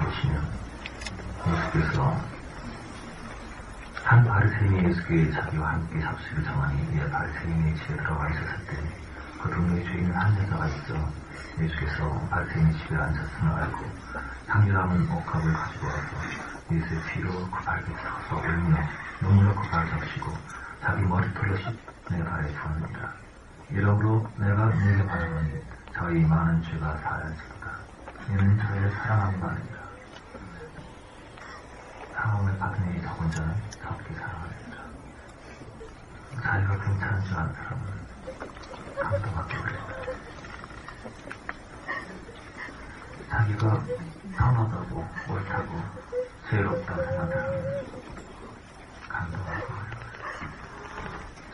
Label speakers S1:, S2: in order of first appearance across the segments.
S1: 보시면 예수께서 한 바리새인이 예수께 자기와 함께 잡식을 정하니 바리새인의 집에 들어가 있었을 때 그 동네에 죄 있는 한 여자가 있어 예수께서 바리새인의 집에 앉았음을 알고 향유담은 옥합을 가지고 와서 예수의 뒤로 그 발에 서서 울며 눈물로 그 발을 적시고 자기 머리털로 내 발에 부었느니라. 이러므로 내가 너에게 말하노니 저희 많은 죄가 사하였습니다. 이는 저희를 사랑한 바 아니라 사랑을 받은 일이 적은 자는 적게 사랑하니라. 자기가 괜찮은 줄 아는 사람은 감동하게 그래. 자기가 선하다고 옳다고 죄롭다고 생각하면 감동하고 그래.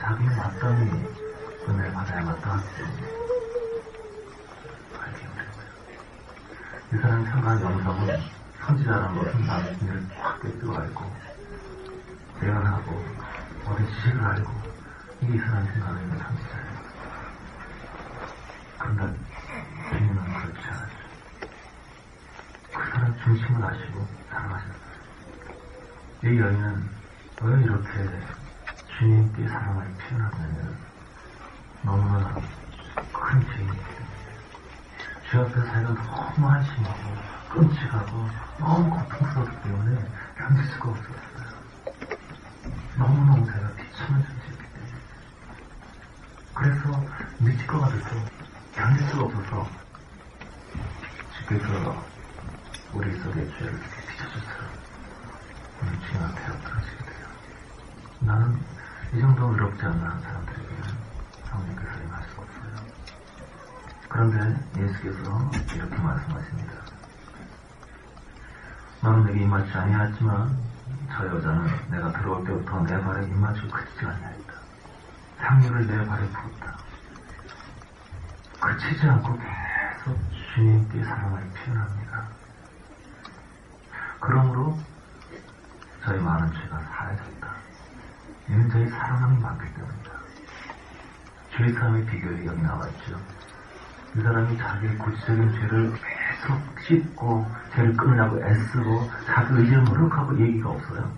S1: 자기는 마땅히 은혜를 받아야 마땅하기 때문에 알게 어려워요. 이 사람이 생각한 영성은 선지자라는 것은 남의 일을 확 꿰뚫어 알고 대언하고 어디 지식을 알고 이게 이 사람이 생각하는 선지자예요. 그런데 주님은 그렇지 않았죠. 그 사람 중심을 아시고 사랑하셨어요. 이 여인은 왜 이렇게 주님께 사랑을 표현하냐면 너무나 큰 죄이기 때문에 주 앞에서 자기가 너무 한심하고 끔찍하고 너무 고통스럽기 때문에 견딜 수가 없었어요. 너무너무 제가 비참한 존재였기 때문에 그래서 미칠 것 같아서 견딜 수가 없어서 주께서 우리 속의 죄를 비춰주세요. 우리 주님 앞에 엎드러지게 돼요. 나는 이 정도 어렵지 않는 사람들에게는 성령께서 임할 수 없어요. 그런데 예수께서 이렇게 말씀하십니다. 너는 내게 입맞지 아니하였지만 저 여자는 내가 들어올 때부터 내 발에 입맞추고 그치지 아니하였다. 향유를 내 발에 부었다. 그치지 않고 계속 주님께 사랑을 표현합니다. 그러므로 저희 많은 죄가 사해졌다. 이는 저희 사랑함이 많기 때문이다. 죄 사함의 비결이 여기 나와있죠. 이 사람이 자기의 구체적인 죄를 계속 씻고 죄를 끊으려고 애쓰고 자기 의지를 노력하고 얘기가 없어요.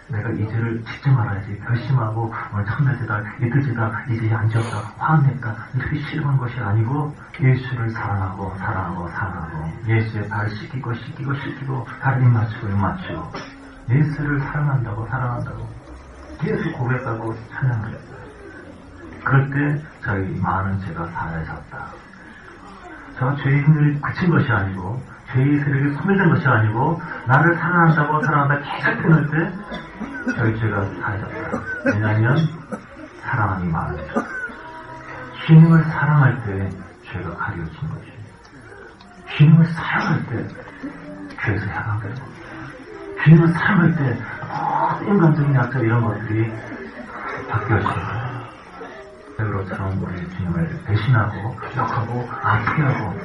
S1: 내가 이 죄를 짓지 말아야지 결심하고 오늘 첫날째다 이틀째다 이제 안 지었다 화냈다 이렇게 싫어하는 것이 아니고 예수를 사랑하고 사랑하고 사랑하고 예수의 발을 씻기고 발을 입맞추고 예수를 사랑한다고 예수 고백하고 찬양을 했어요. 그럴 때 저희 많은 죄가 사해졌다. 저 죄의 힘을 그친 것이 아니고 죄의 세력이 소멸된 것이 아니고 나를 사랑한다 계속 표현할 때 저희 죄가 사해졌다. 왜냐하면 사랑함이 많으니까. 주님을 사랑할 때 죄가 가려진 것이 주님을 사랑할 때 죄에서 해방되는 겁니다. 주님을 사랑할 때 모든 인간적인 약점 이런 것들이 바뀌어지는 거예요. 베드로처럼 우리 주님을 배신하고 욕하고 아프게 하고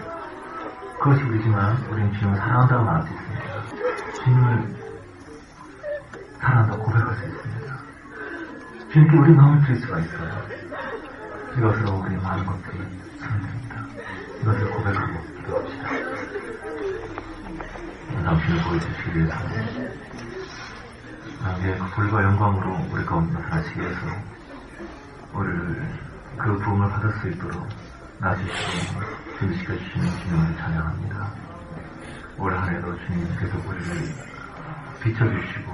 S1: 그것이 우리지만 우리는 주님을 사랑한다고 말할 수 있습니다. 주님을 사랑한다고 고백할 수 있습니다. 주님께 우리 마음을 드릴 수가 있어요. 이것으로 우리 많은 것들이 소멸됩니다. 이것을 고백하고 기도합시다. 당신을 보여주시기 위해서 나의 그 불과 영광으로 우리 가운데 나타나시기 위해서 우리를 그 부흥을 받을 수 있도록 나주시고 준비시켜주시는 주님을 찬양합니다. 올 한해도 주님 계속 우리를 비춰주시고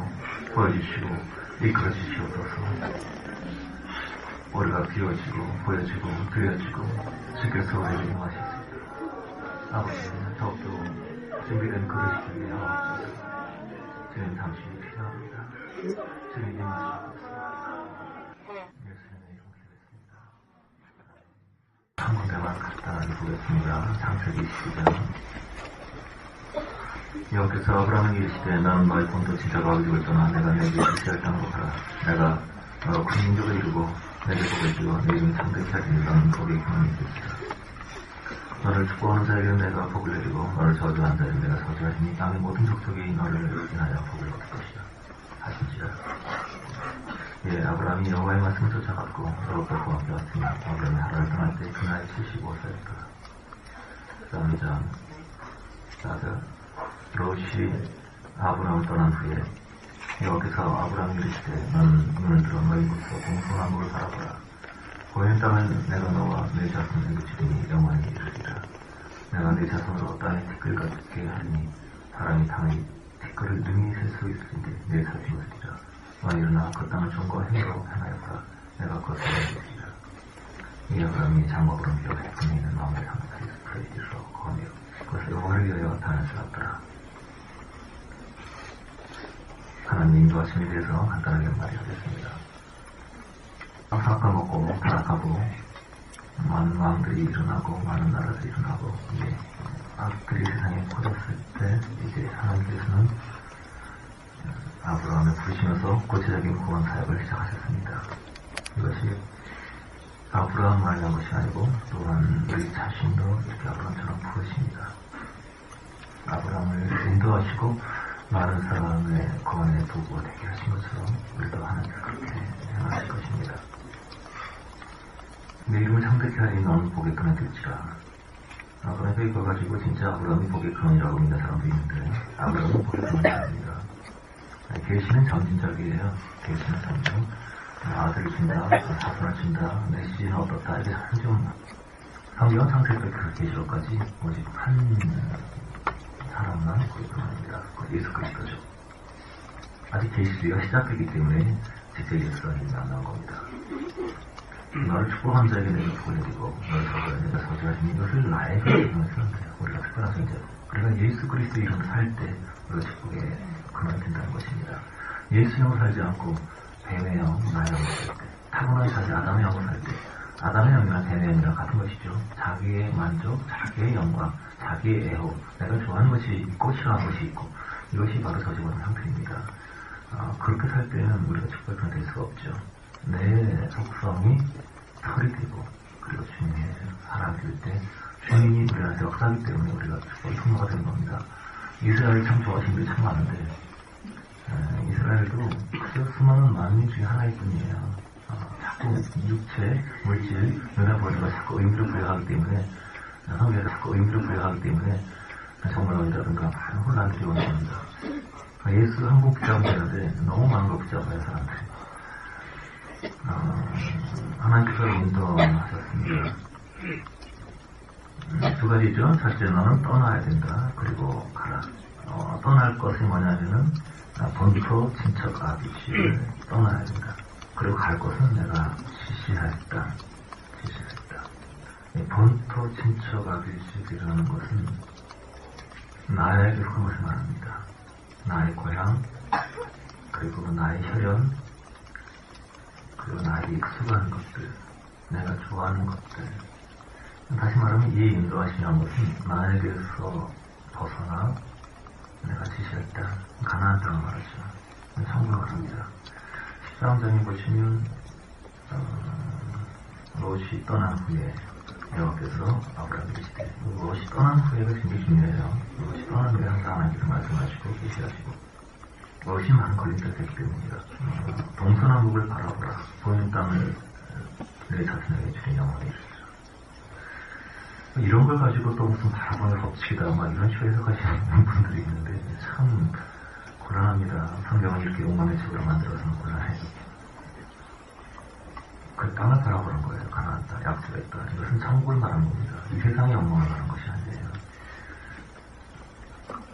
S1: 보여주시고 이끌어주시옵소서. 우리가 비워지고 보여지고 드려지고 주께서 우리를 임하셨습니다. 아버지는 더욱더 준비된 그릇이 되게 하옵소서. 주님 당신이 필요합니다. 주님 임하시옵소서. 한 군데만 간단하게 보겠습니다. 창세기 22장. 여호와께서 아브라함에게 이르시되 나는 너의 본토 지자가 어디를 떠나 내가 내게 지시할 땅으로 가라. 내가 너로 큰 민족을 이루고 내게 복을 주어 내 이름 참되게 하리니 너는 거기에 기만이 있으리라. 너를 축복하는 자에게는 내가 복을 내리고 너를 저주하는 자에게는 내가 저주하리니 땅의 모든 족속이 너를 인하여 복을 얻을 것이다 하신지라. 예, 아브라함이 여호와의 말씀을 쫓아갔고 롯과 함께 왔으며 아브라함이 하란을 떠날 때 그 나이 75살이었다. 그 다음 장 4절 롯이 아브라함을 떠난 후에 여호와께서 아브라함에게 이르시되 너는 눈을 들어 너희 곳에서 동서남북을 바라보라. 보이는 땅은 내가 너와 내 자손에게 주리니 영원히 이르리라. 내가 내 자손으로 땅의 티끌 같게 하리니 사람이 땅의 티끌을 능히 셀 수 있을진데 내 사람이 있으리라. 너는 일어나 그 땅을 종과 행으로 행하여보라. 내가 그것을 내리리라. 이 아브라함이 장막으로 기어 해품에 있는 마음의 상사에 프레이디로 거하며 그것을 여호와를 위하여 단을 쌓았더라. 하나님 인도하심에 대해서 간단하게 말해드렸습니다. 삭감먹고 타락하고 많은 왕들이 일어나고 많은 나라들이 일어나고 이제 악들이 세상에 퍼졌을 때 이제 하나님께서는 아브라함을 부르시면서 구체적인 구원 사역을 시작하셨습니다. 이것이 아브라함만을 위한 것이 아니고 또한 우리 자신도 이렇게 아브라함처럼 부르십니다. 아브라함을 인도하시고 많은 사람의 구원의 도구가 되게 하신 것처럼 우리도 하나님께서 그렇게 행하실 것입니다. 내 이름을 창대케 하리 너는 복의 근원이 될지라. 아브라함이 이걸 가지고 진짜 아브라함이 복의 근원이라고 믿는 사람도 있는데 아브라함은 복의 근원이 아닙니다. 계시는 점진적이에요. 계시는 점진. 아들을 준다, 사손을 준다, 메시지는 어떻다, 이게 사실 좀 성경 창세기부터 그 계시록까지 오직 한 사람만 복의 근원입니다. 예수 그리스도죠. 아직 계시가 시작되기 때문에 직접 예수가 안 나온 겁니다. 너를 축복한 자에게 내가 복을 내리고 너를 저주한 내가 저주하신 이것을 나에게 주면 쓰는데요. 우리가 특별한 존재로. 그러니까 예수 그리스도 이름을 살 때 우리가 축복의 근원이 된다는 것입니다. 예수형으로 살지 않고 뱀의 형, 나의 형으로 살 때, 타고난 자세 아담의 형으로 살 때, 아담의 형이랑 뱀의 형이랑 같은 것이죠. 자기의 만족, 자기의 영광, 자기의 애호, 내가 좋아하는 것이 있고 싫어하는 것이 있고 이것이 바로 저주받은 상태입니다. 그렇게 살 때는 우리가 축복의 근원이 될 수가 없죠. 내 속성이 털이 되고 그리고 주님의 사랑이 될 때 주님이 우리한테 역사하기 때문에 우리가 축복의 통로가 되는 겁니다. 이스라엘 참 좋아하시는 분이 참 많은데 이스라엘도 그저 수많은 만민 중에 하나일 뿐이에요. 자꾸 육체, 물질, 눈에 보이는 걸 자꾸 의미를 부여하기 때문에 성경에서 자꾸 의미를 부여하기 때문에 정말론이라든가 많은 혼란들이 오는 겁니다. 예수 한국 붙잡으면 되는데 너무 많은 걸 붙잡아요 사람들이. 하나님께서 인도하셨습니다. 두 가지죠. 첫째, 너는 떠나야 된다. 그리고 가라. 떠날 것이 뭐냐면은 본토, 친척, 아비씨를 떠나야 된다. 그리고 갈 것은 내가 지시했다. 본토, 친척, 아비씨라는 것은 나에게 속한 것을 말합니다. 나의 고향, 그리고 나의 혈연, 그리고 나에게 익숙한 것들, 내가 좋아하는 것들. 다시 말하면 이 인도하시는 것은 나에게서 벗어나 내가 지시했다. 가나안 땅을 말하죠. 천국을 말합니다. 13장에 보시면 롯이 떠난 후에 여호와께서 아브라함에게 이르시되 롯이 떠난 후에가 굉장히 중요해요. 롯이 떠난 후에 항상 하나님께서 말씀하시고 계시하시고 롯이 많은 걸림돌이 되기 때문입니다. 동서남북을 바라보라. 보이는 땅을 내 자신에게 주인 영원히 이르시라. 이런 걸 가지고 또 무슨 바라보는 법칙이다 막 이런 식으로 해석하시는 분들이 있는데 참 곤란합니다. 성경은 이렇게 용감의 책으로 만들어서는 곤란해요. 그 땅을 바라보는 거예요. 가나안 땅, 약속의 땅. 이것은 천국을 말하는 겁니다. 이 세상의 영광을 말하는 것이 아니에요.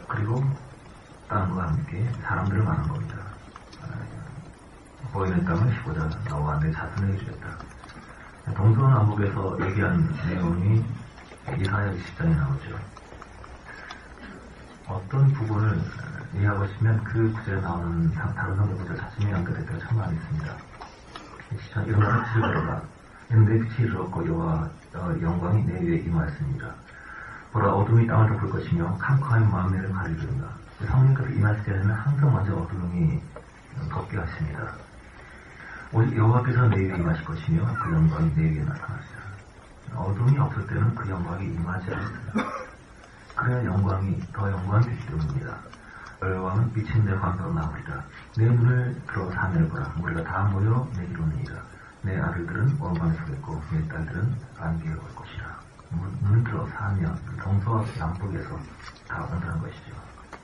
S1: 그리고 땅과 함께 사람들을 말하는 겁니다. 보이는 땅을 15장 너와 내 자손에게 주겠다. 동서남북에서 얘기한 내용이 이사야 20장에 나오죠. 어떤 부분을 이해하고 싶으면 그 구절에 나오는 다른 성경 구절 자신이 연결될 때가 참 많이 있습니다. 시작 일어나서 빛을 걸어라. 이는 내 빛이 이르렀고 여호와 영광이 내 위에 임하였습니다. 보라 어둠이 땅을 덮을 것이며 캄캄한 만매를 가리리로다. 성령께서 임하실 때는 항상 먼저 어둠이 덮게 하십니다. 오직 여호와께서 내 위에 임하실 것이며 그 영광이 내 위에 나타나시리라. 어둠이 없을 때는 그 영광이 임하지 않습니다. 그래야 영광이 더 영광이 되기 때문입니다. 여호와는 빛인 내 광대로 나오리라. 내 눈을 들어 사면을 보라. 우리가 다 모여 내기로 오니라. 내 아들들은 원방에 서겠고 내 딸들은 안개에 올 것이라. 눈을 들어 사면 동서와 남북에서 다 온다는 것이죠.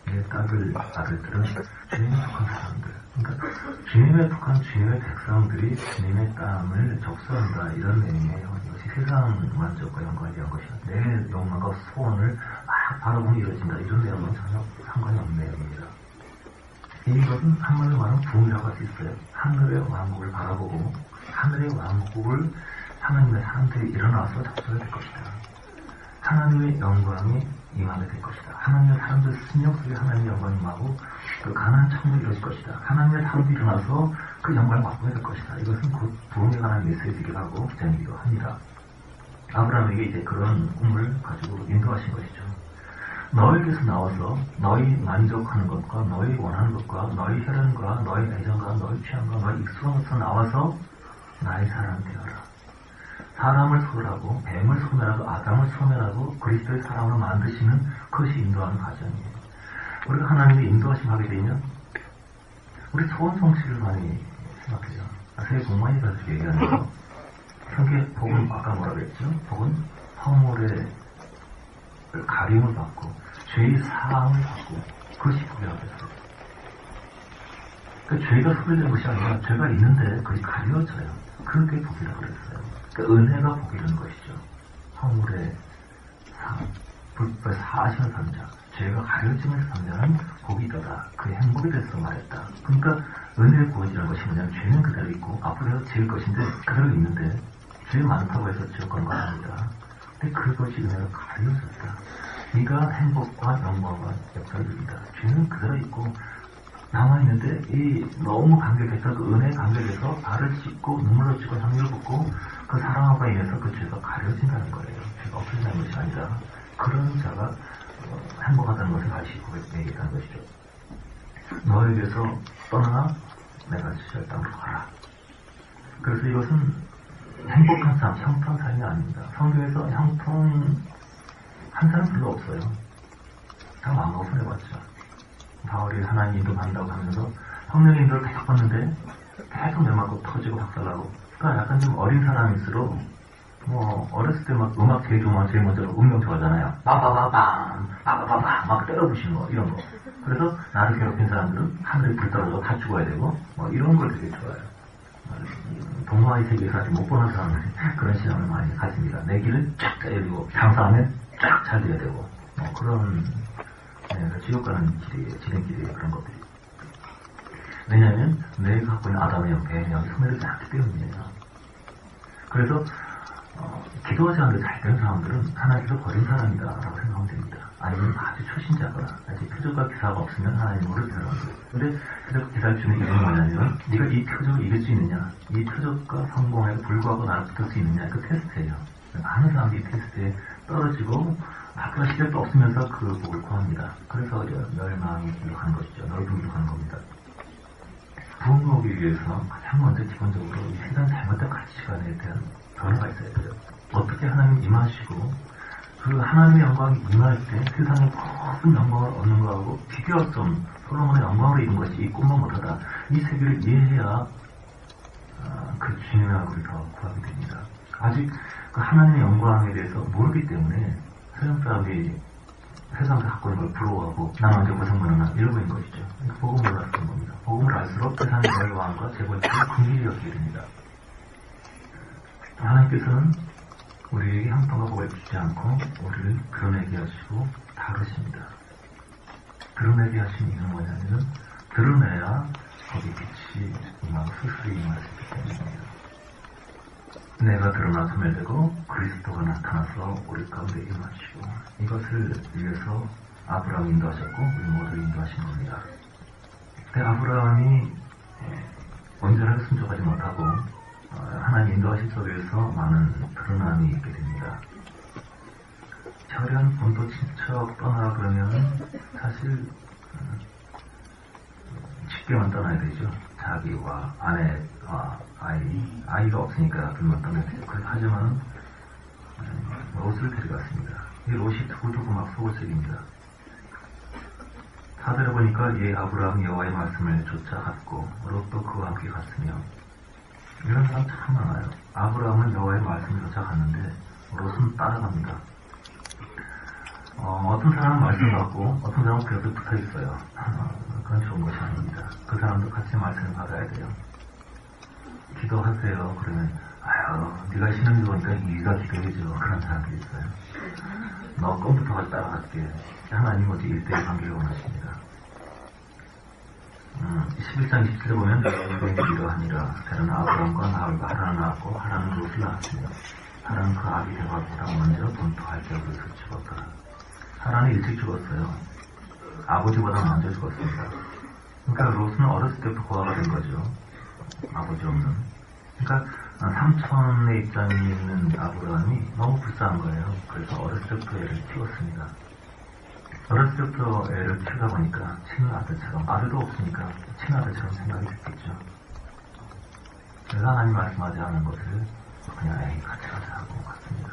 S1: 내 딸들, 아들들은 주님에 속한 사람들. 그러니까 주님에 속한 주님의 백성들이 주님의 땅을 접수한다 이런 내용이에요. 이것이 세상 만족과 연관된 것이야. 내 욕망과 소원을 막 바라보면 이루어진다 이런 내용은 전혀 상관이 없는 내용입니다. 이것은 한마디로 말하면 부흥이라고 할 수 있어요. 하늘의 왕국을 바라보고 하늘의 왕국을 하나님의 사람들이 일어나서 접수가 될 것이다. 하나님의 영광이 임하게 될 것이다. 하나님의 사람들 승력 속에 하나님의 영광이 임하고 그 가나안 천국이 이루어질 것이다. 하나님의 사람들이 일어나서 그 영광을 맛보게 될 것이다. 이것은 곧 부흥에 관한 메시지이기도 하고 기장이기도 합니다. 아브라함에게 이제 그런 꿈을 가지고 인도하신 것이죠. 너에게서 나와서 너희 만족하는 것과 너희 원하는 것과 너희 혈연과 너희 애정과 너희 취향과 너희 익숙한 것에서 나와서 나의 사람 되어라. 사람을 소멸하고 뱀을 소멸하고 아담을 소멸하고 그리스도의 사람으로 만드시는 그것이 인도하는 과정이에요. 우리가 하나님의 인도하심 하게 되면 우리 소원 성취를 많이 생각해요. 새해 복 많이 받으시고 얘기하는 거. 성경의 복은 아까 뭐라 그랬죠? 복은 성물의 가림을 받고 죄의 사함을 받고 그것이 복이라고 했어요. 그러니까 죄가 소멸된 것이 아니라 죄가 있는데 그게 가려져요. 그게 복이라고 그랬어요. 그러니까 은혜가 복이라는 것이죠. 성물의 상, 불법의 사하심을 받는 자, 죄가 가려짐을 받는 자는 복이 있다. 그게 행복이 돼서 말했다. 그러니까 은혜의 구원이라는 것이 뭐냐면 죄는 그대로 있고 앞으로 지을 것인데 그대로 있는데 죄 많다고 해서 지을 건 말합니다. 근데 그것이 은혜가 가려졌다. 네가 행복과 영광과 역사를 누린다. 죄는 그대로 있고 남아있는데 이 너무 감격해서 그 은혜에 감격해서 발을 씻고 눈물을 씻고 향유를 붓고 그 사랑함으로 인해서 그 죄가 가려진다는 거예요. 죄가 없어진다는 것이 아니라 그런 자가 행복하다는 것을 다시 얘기했다는 것이죠. 너에게서 떠나 내가 지시할 땅으로 가라. 그래서 이것은 행복한 삶, 형통한 삶이 아닙니다. 성경에서 형통한 사람 별로 없어요. 다 마음하고 손해봤죠. 바울이 하나님 인도 받는다고 하면서 성령의 인도를 계속 받는데 계속 내 맞고 터지고 박살나고 그러니까 약간 좀 어린 사람일수록 뭐 어렸을 때 막 음악 제일 좋아하면 제일 먼저 음정 좋아하잖아요. 빠바바밤 빠바바밤 막 때려부시는 거 이런 거. 그래서 나를 괴롭힌 사람들은 하늘에 불 떨어져 다 죽어야 되고 뭐 이런 걸 되게 좋아해요. 동화의 세계에서 아직 못 보는 사람들이 그런 신앙을 많이 가집니다. 내 길을 쫙 때리고 장사하면 쫙 잘 돼야 되고 뭐 그런 지옥 가는 길이에요. 지름길이에요. 그런 것들이. 왜냐하면 내가 갖고 있는 아담의 영이 소멸되지 않기 때문이에요. 그래서 기도하지 않는데 잘 되는 사람들은 하나님께서 버린 사람이다라고 생각하면 됩니다. 아니면 아주 초신자거나 아직 표적과 기사가 없으면 하나님 모르는 사람들. 근데 표적과 기사를 주는 이유는 뭐냐면 네가 이 표적을 이길 수 있느냐, 이 표적과 성공에 불구하고 나를 붙을 수 있느냐 그 테스트예요. 많은 사람들이 이 테스트에 떨어지고 학교가 시작도 없으면서 그 복을 구합니다. 그래서 멸망이 기록하는 것이죠. 넓은 기록하는 겁니다. 부흥을 오기 위해서 가장 먼저 기본적으로 이 세상 잘못된 가치관에 대한 변화가 있어야 돼요. 어떻게 하나님 임하시고 그 하나님의 영광이 임할 때 세상의 모든 영광을 얻는 거하고 비교할 수 없는 솔로몬의 영광으로 이룬 것이 이 꿈만 못하다. 이 세계를 이해해야 그 주님의 얼굴을 더 구하게 됩니다. 아직 그 하나님의 영광에 대해서 모르기 때문에 세상 사람이 세상에서 갖고 있는 걸 부러워하고 나는 언제 고생받나 이러고 있는 것이죠. 그러니까 복음을 알았던 겁니다. 복음을 알수록 세상의 영광과 재벌들이 긍휼히 여기게 됩니다. 하나님께서는 우리에게 형통과 복을 주지 않고 우리를 드러내게 하시고 다루십니다. 드러내게 하신 이유는 뭐냐면 드러내야 거기 빛이 임하고 스스로 임할 수 있기 때문입니다. 내가 드러나 소멸되고 그리스도가 나타나서 우리 가운데 임하시고 이것을 위해서 아브라함이 인도하셨고 우리 모두 인도하신 겁니다. 근데 아브라함이 온전하게 순종하지 못하고 하나님 인도하신 속에서 많은 드러남이 있게 됩니다. 혈연, 본토, 친척 떠나라 그러면 사실 쉽게만 떠나야 되죠. 자기와 아내와 아이가 없으니까 둘만 떠나야 되죠. 하지만 롯을 데려갔습니다. 이 롯이 두고두고 막 속을 새깁니다. 사대를 보니까 이 아브라함 여호와의 말씀을 쫓아갔고 롯도 그와 함께 갔으며 이런 사람 참 많아요. 아브라함은 여호와의 말씀을 쫓아갔는데 롯은 따라갑니다. 어떤 사람은 말씀 받고 어떤 사람은 계속 붙어 있어요. 그건 좋은 것이 아닙니다. 그 사람도 같이 말씀을 받아야 돼요. 기도하세요. 그러면 아유, 네가 신앙이 좋으니까 네가 기도해줘. 그런 사람들이 있어요. 너 컴퓨터가 따라갈게. 하나님 어디 1대1 관계를 원하십니다. 11장 27에 보면 유대인이 이러하니라. 때는 아브라함과 나홀과 하란을 낳았고 하란은 롯을 낳았습니다. 하란은 그 아비 대가보다 먼저 본토할 벽에서 죽었더라. 하란이 일찍 죽었어요. 아버지보다 먼저 죽었습니다. 그러니까 롯은 어렸을 때부터 고아가 된 거죠. 아버지 없는. 그러니까 삼촌의 입장에 있는 아브라함이 너무 불쌍한 거예요. 그래서 어렸을 때부터 애를 키웠습니다. 어렸을 때부터 애를 키우다 보니까 친아들처럼, 아들도 없으니까 친아들처럼 생각이 됐겠죠. 그래서 하나님 말씀하지 않은 것을 그냥 에이 같이 가자 하고 갔습니다.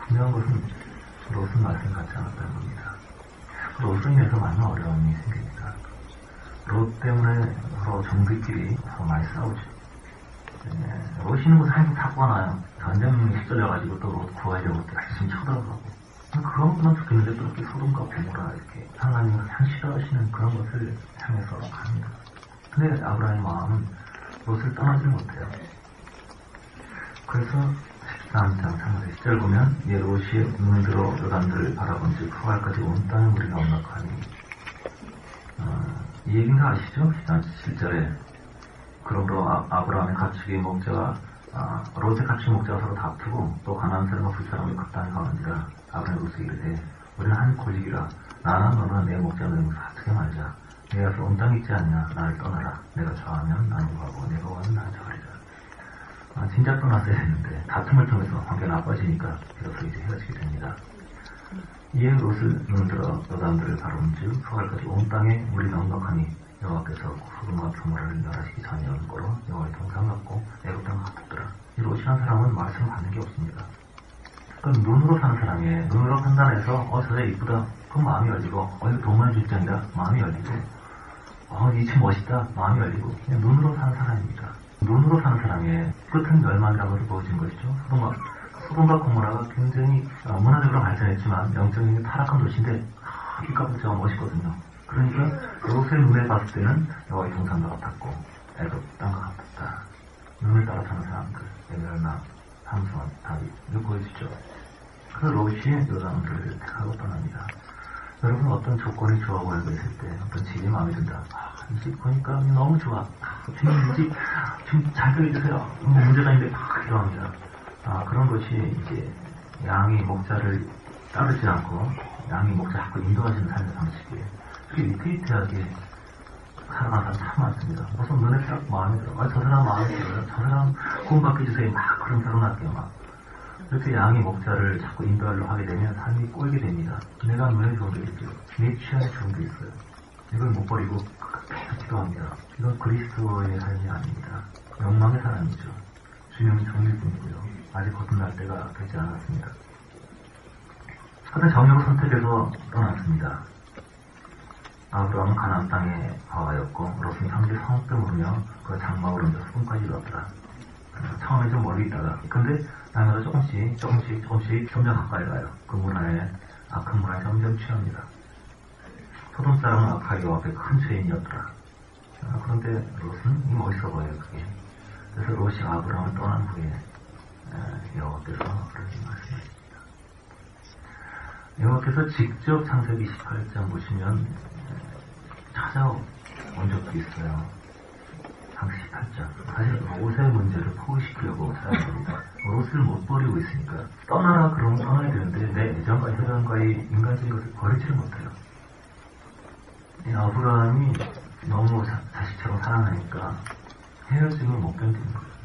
S1: 분명한 것은 롯은 말씀 같지 않았다는 겁니다. 롯으로 인해서 많은 어려움이 생깁니다. 롯 때문에 서로 정들끼리 서로 많이 싸우죠. 롯이 있는 곳에 항상 사고가 나요. 전쟁이 시절려가지고 또 롯 구하려고 열심히 쳐들어가고. 그런 것만 좋겠는데 또 이렇게 소돔과 고모라 이렇게 하나님을 가장 싫어하시는 그런 것을 향해서 갑니다. 근데 아브라함의 마음은 롯을 떠나지 못해요. 그래서 13장 3절 10절 보면 예 롯이 눈을 들어 요단들을 바라본 즉 후할까지 온 땅에 물이 넉넉하니 이 얘기는 아시죠? 7절에 그러므로 아브라함의 가축의 목자가 롯의 가축의 목자가 서로 다투고 또 가나안 사람과 불사람이 그 땅에 가는지라 아브라함이 롯에게 이르되 우리는 한 고직이라 나나 너나 내 목자 너희 모두 다투게 말자. 내가 온 땅에 있지 않냐. 나를 떠나라. 내가 좋아하면 나는 가고 내가 원하면 나는 저하리라. 진짜 떠났어야 했는데 다툼을 통해서 관계가 나빠지니까 비로소 이제 헤어지게 됩니다. 이에 롯을 눈들어 여단들을 바라본즉 소갈까지 온 땅에 물이 넉넉하니 여호와께서 소돔과 고모라를 멸하시기 전이었고로 여호와의 동상 같고 애굽 땅 같았더라. 이 롯이라는 사람은 말씀을 받는 게 없습니다. 그럼 눈으로 사는 사람이에요. 눈으로 판단해서 저 여자 이쁘다. 그럼 마음이 열리고 이거 동물 주장이다. 마음이 열리고 이 집 멋있다. 마음이 열리고 그냥 눈으로 사는 사람입니다. 눈으로 사는 사람이에요. 끝은 멸망이라고 보여진 것이죠. 소돔과 고모라가 굉장히 문화적으로 발전했지만 영적인 타락한 도시인데 빛값은 멋있거든요. 그러니까 롯의 눈에 봤을 때는 여호와의 동산과 같았고 애굽 땅과 같았다. 눈을 따라 사는 사람들, 에멜나, 삼손, 다윗 이거 보여주죠. 그 롯이 요단들을 택하고 떠납니다. 여러분 어떤 조건이 좋아 보이고 있을 때 어떤 집이 마음에 든다. 이 집 보니까 너무 좋아. 주님 이 집 좀 잘 끌어주세요. 문제가 있는데 필요합니다. 그런 것이 이제 양이 목자를 따르지 않고 양이 목자 자꾸 인도하시는 삶의 방식이에요. 그게 위태위태하게 살아가는 사람 참 많습니다. 무슨 눈에 딱 마음에 들어. 저 사람 마음에 들어요. 저 사람 구원받게 해주세요. 막 그런 결혼할게요. 막 이렇게 양이 목자를 자꾸 인도하려고 하게 되면 삶이 꼬이게 됩니다. 내가 눈에 좋은 게 있죠. 내 취향에 좋은 게 있어요. 이걸 못 버리고 계속 기도합니다. 이건 그리스도의 삶이 아닙니다. 욕망의 사람이죠. 주님이 종일 뿐이고요. 아직 거듭날 때가 되지 않았습니다. 하여튼 정의로 선택해서 떠났습니다. 아브라함은 가나안 땅에 거하였고 롯은 형제 성읍에 오르며 그 장막을 얹어 수금까지 이뤘더라. 처음에 좀 멀리 있다가 근데 나마다 조금씩 점점 가까이 가요. 그 문화에 악한 문화에 점점 취합니다. 소돔 사람은 아까 여호와 앞에 큰 죄인이었더라. 그런데 롯은 멋있어 보여요. 그게. 그래서 롯이 아브라함을 떠난 후에 여호와께서 그렇게 말씀하십니다. 여호와께서 직접 창세기 28장 보시면 찾아온 적도 있어요. 창세기 18장. 사실 롯의 문제를 포기시키려고 찾아옵니다. 롯을 못 버리고 있으니까 떠나라 그러면 떠나야 되는데 내 애정과 혈연과의 인간적인 것을 버리지를 못해요. 이 아브라함이 너무 자식처럼 사랑하니까 헤어짐을 못 견디는 거예요.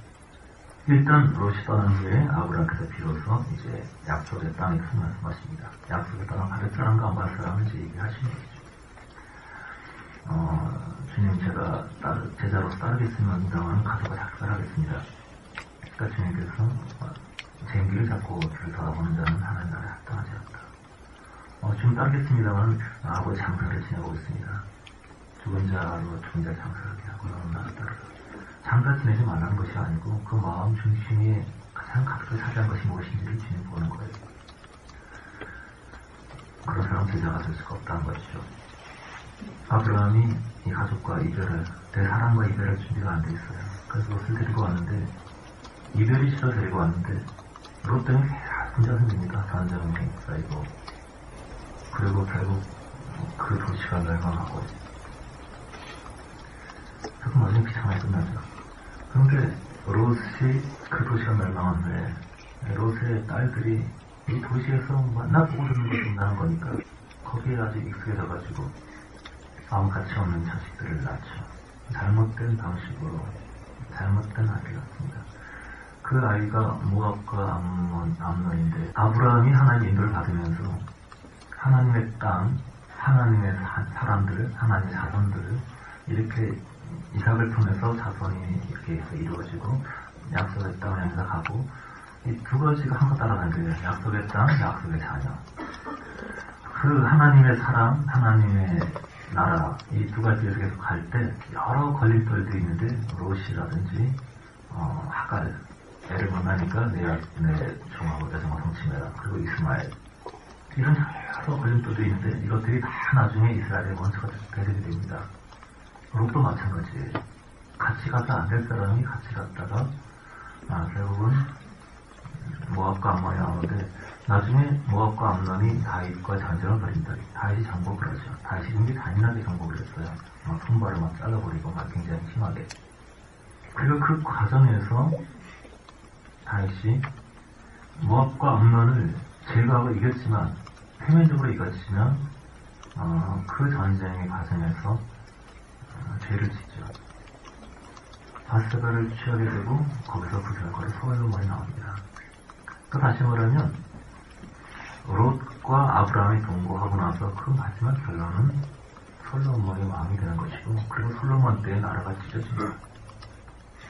S1: 일단 롯이 떠난 후에 아브라함께서 비로소 이제 약속의 땅에 큰 말씀하십니다. 약속의 땅을 받을 사람과 안 받을 사람을 이제 얘기하시는 거죠. 주님 제가 제자로서 따르겠습니다만 가족과 작별하겠습니다. 그러니까 주님께서 제 길을 잡고 주를 돌아보는 자는 하나님 나라에 합당하지 않다. 주님 따르겠습니다만 아버지 장사를 지내고 있습니다. 죽은 자로 죽은 자 장사를 하고 너는 나를 따르라. 장사 지내지 말라는 것이 아니고 그 마음 중심이 가장 가득히 차지한 것이 무엇인지를 주님 보는 거예요. 그런 사람 제자가 될 수가 없다는 것이죠. 아브라함이 이 가족과 이별을, 내 사랑과 이별할 준비가 안 돼 있어요. 그래서 롯을 데리고 왔는데, 이별이 싫어 데리고 왔는데, 롯 때문에 계속 문제가 생깁니다. 전쟁이 쌓이고, 그리고 결국 그 도시가 멸망하고, 조금 완전 비참하게 끝나죠. 그런데 롯이 그 도시가 멸망한 후에 롯의 딸들이 이 도시에서 만나보고 듣는 것이 나는 거니까 거기에 아주 익숙해져가지고 아무 가치 없는 자식들을 낳죠. 잘못된 방식으로 잘못된 아이를 낳습니다. 그 아이가 모압과 암논인데, 아브라함이 하나님의 인도를 받으면서 하나님의 땅, 하나님의 사람들을, 하나님의 자손들을 이렇게 이삭을 통해서 자손이 이렇게 해서 이루어지고 약속의 땅을 향해서 가고, 이 두 가지가 항상 따라가는데요. 약속의 땅, 약속의 자녀. 그 하나님의 사랑, 하나님의 나라, 이 두 가지에서 계속 갈 때 여러 걸림돌도 있는데, 롯이라든지 하갈, 애를 만나니까 내 종하고 내 종을 성취해라. 그리고 이스마엘, 이런 여러 걸림돌도 있는데 이것들이 다 나중에 이스라엘의 원수가 되게 됩니다. 롯도 마찬가지예요. 같이 가서 안 될 사람이 같이 갔다가 결국은 모압과 암논이 나오는데, 나중에 모압과 암논이 다윗과 전쟁을 벌인다. 다윗이 정복을 하죠. 다윗이 굉장히 잔인하게 정복을 했어요. 손발을 막 잘라버리고 막 굉장히 심하게. 그리고 그 과정에서 다윗이 모압과 암논을 제거하고 이겼지만, 표면적으로 이겼지만 그 전쟁의 과정에서 죄를 짓죠. 바세바를 취하게 되고 거기서 그 결과로 솔로몬이 나옵니다. 또 다시 말하면 롯과 아브라함이 동거하고 나서 그 마지막 결론은 솔로몬의 왕이 되는 것이고, 그리고 솔로몬 때의 나라가 찢어집니다.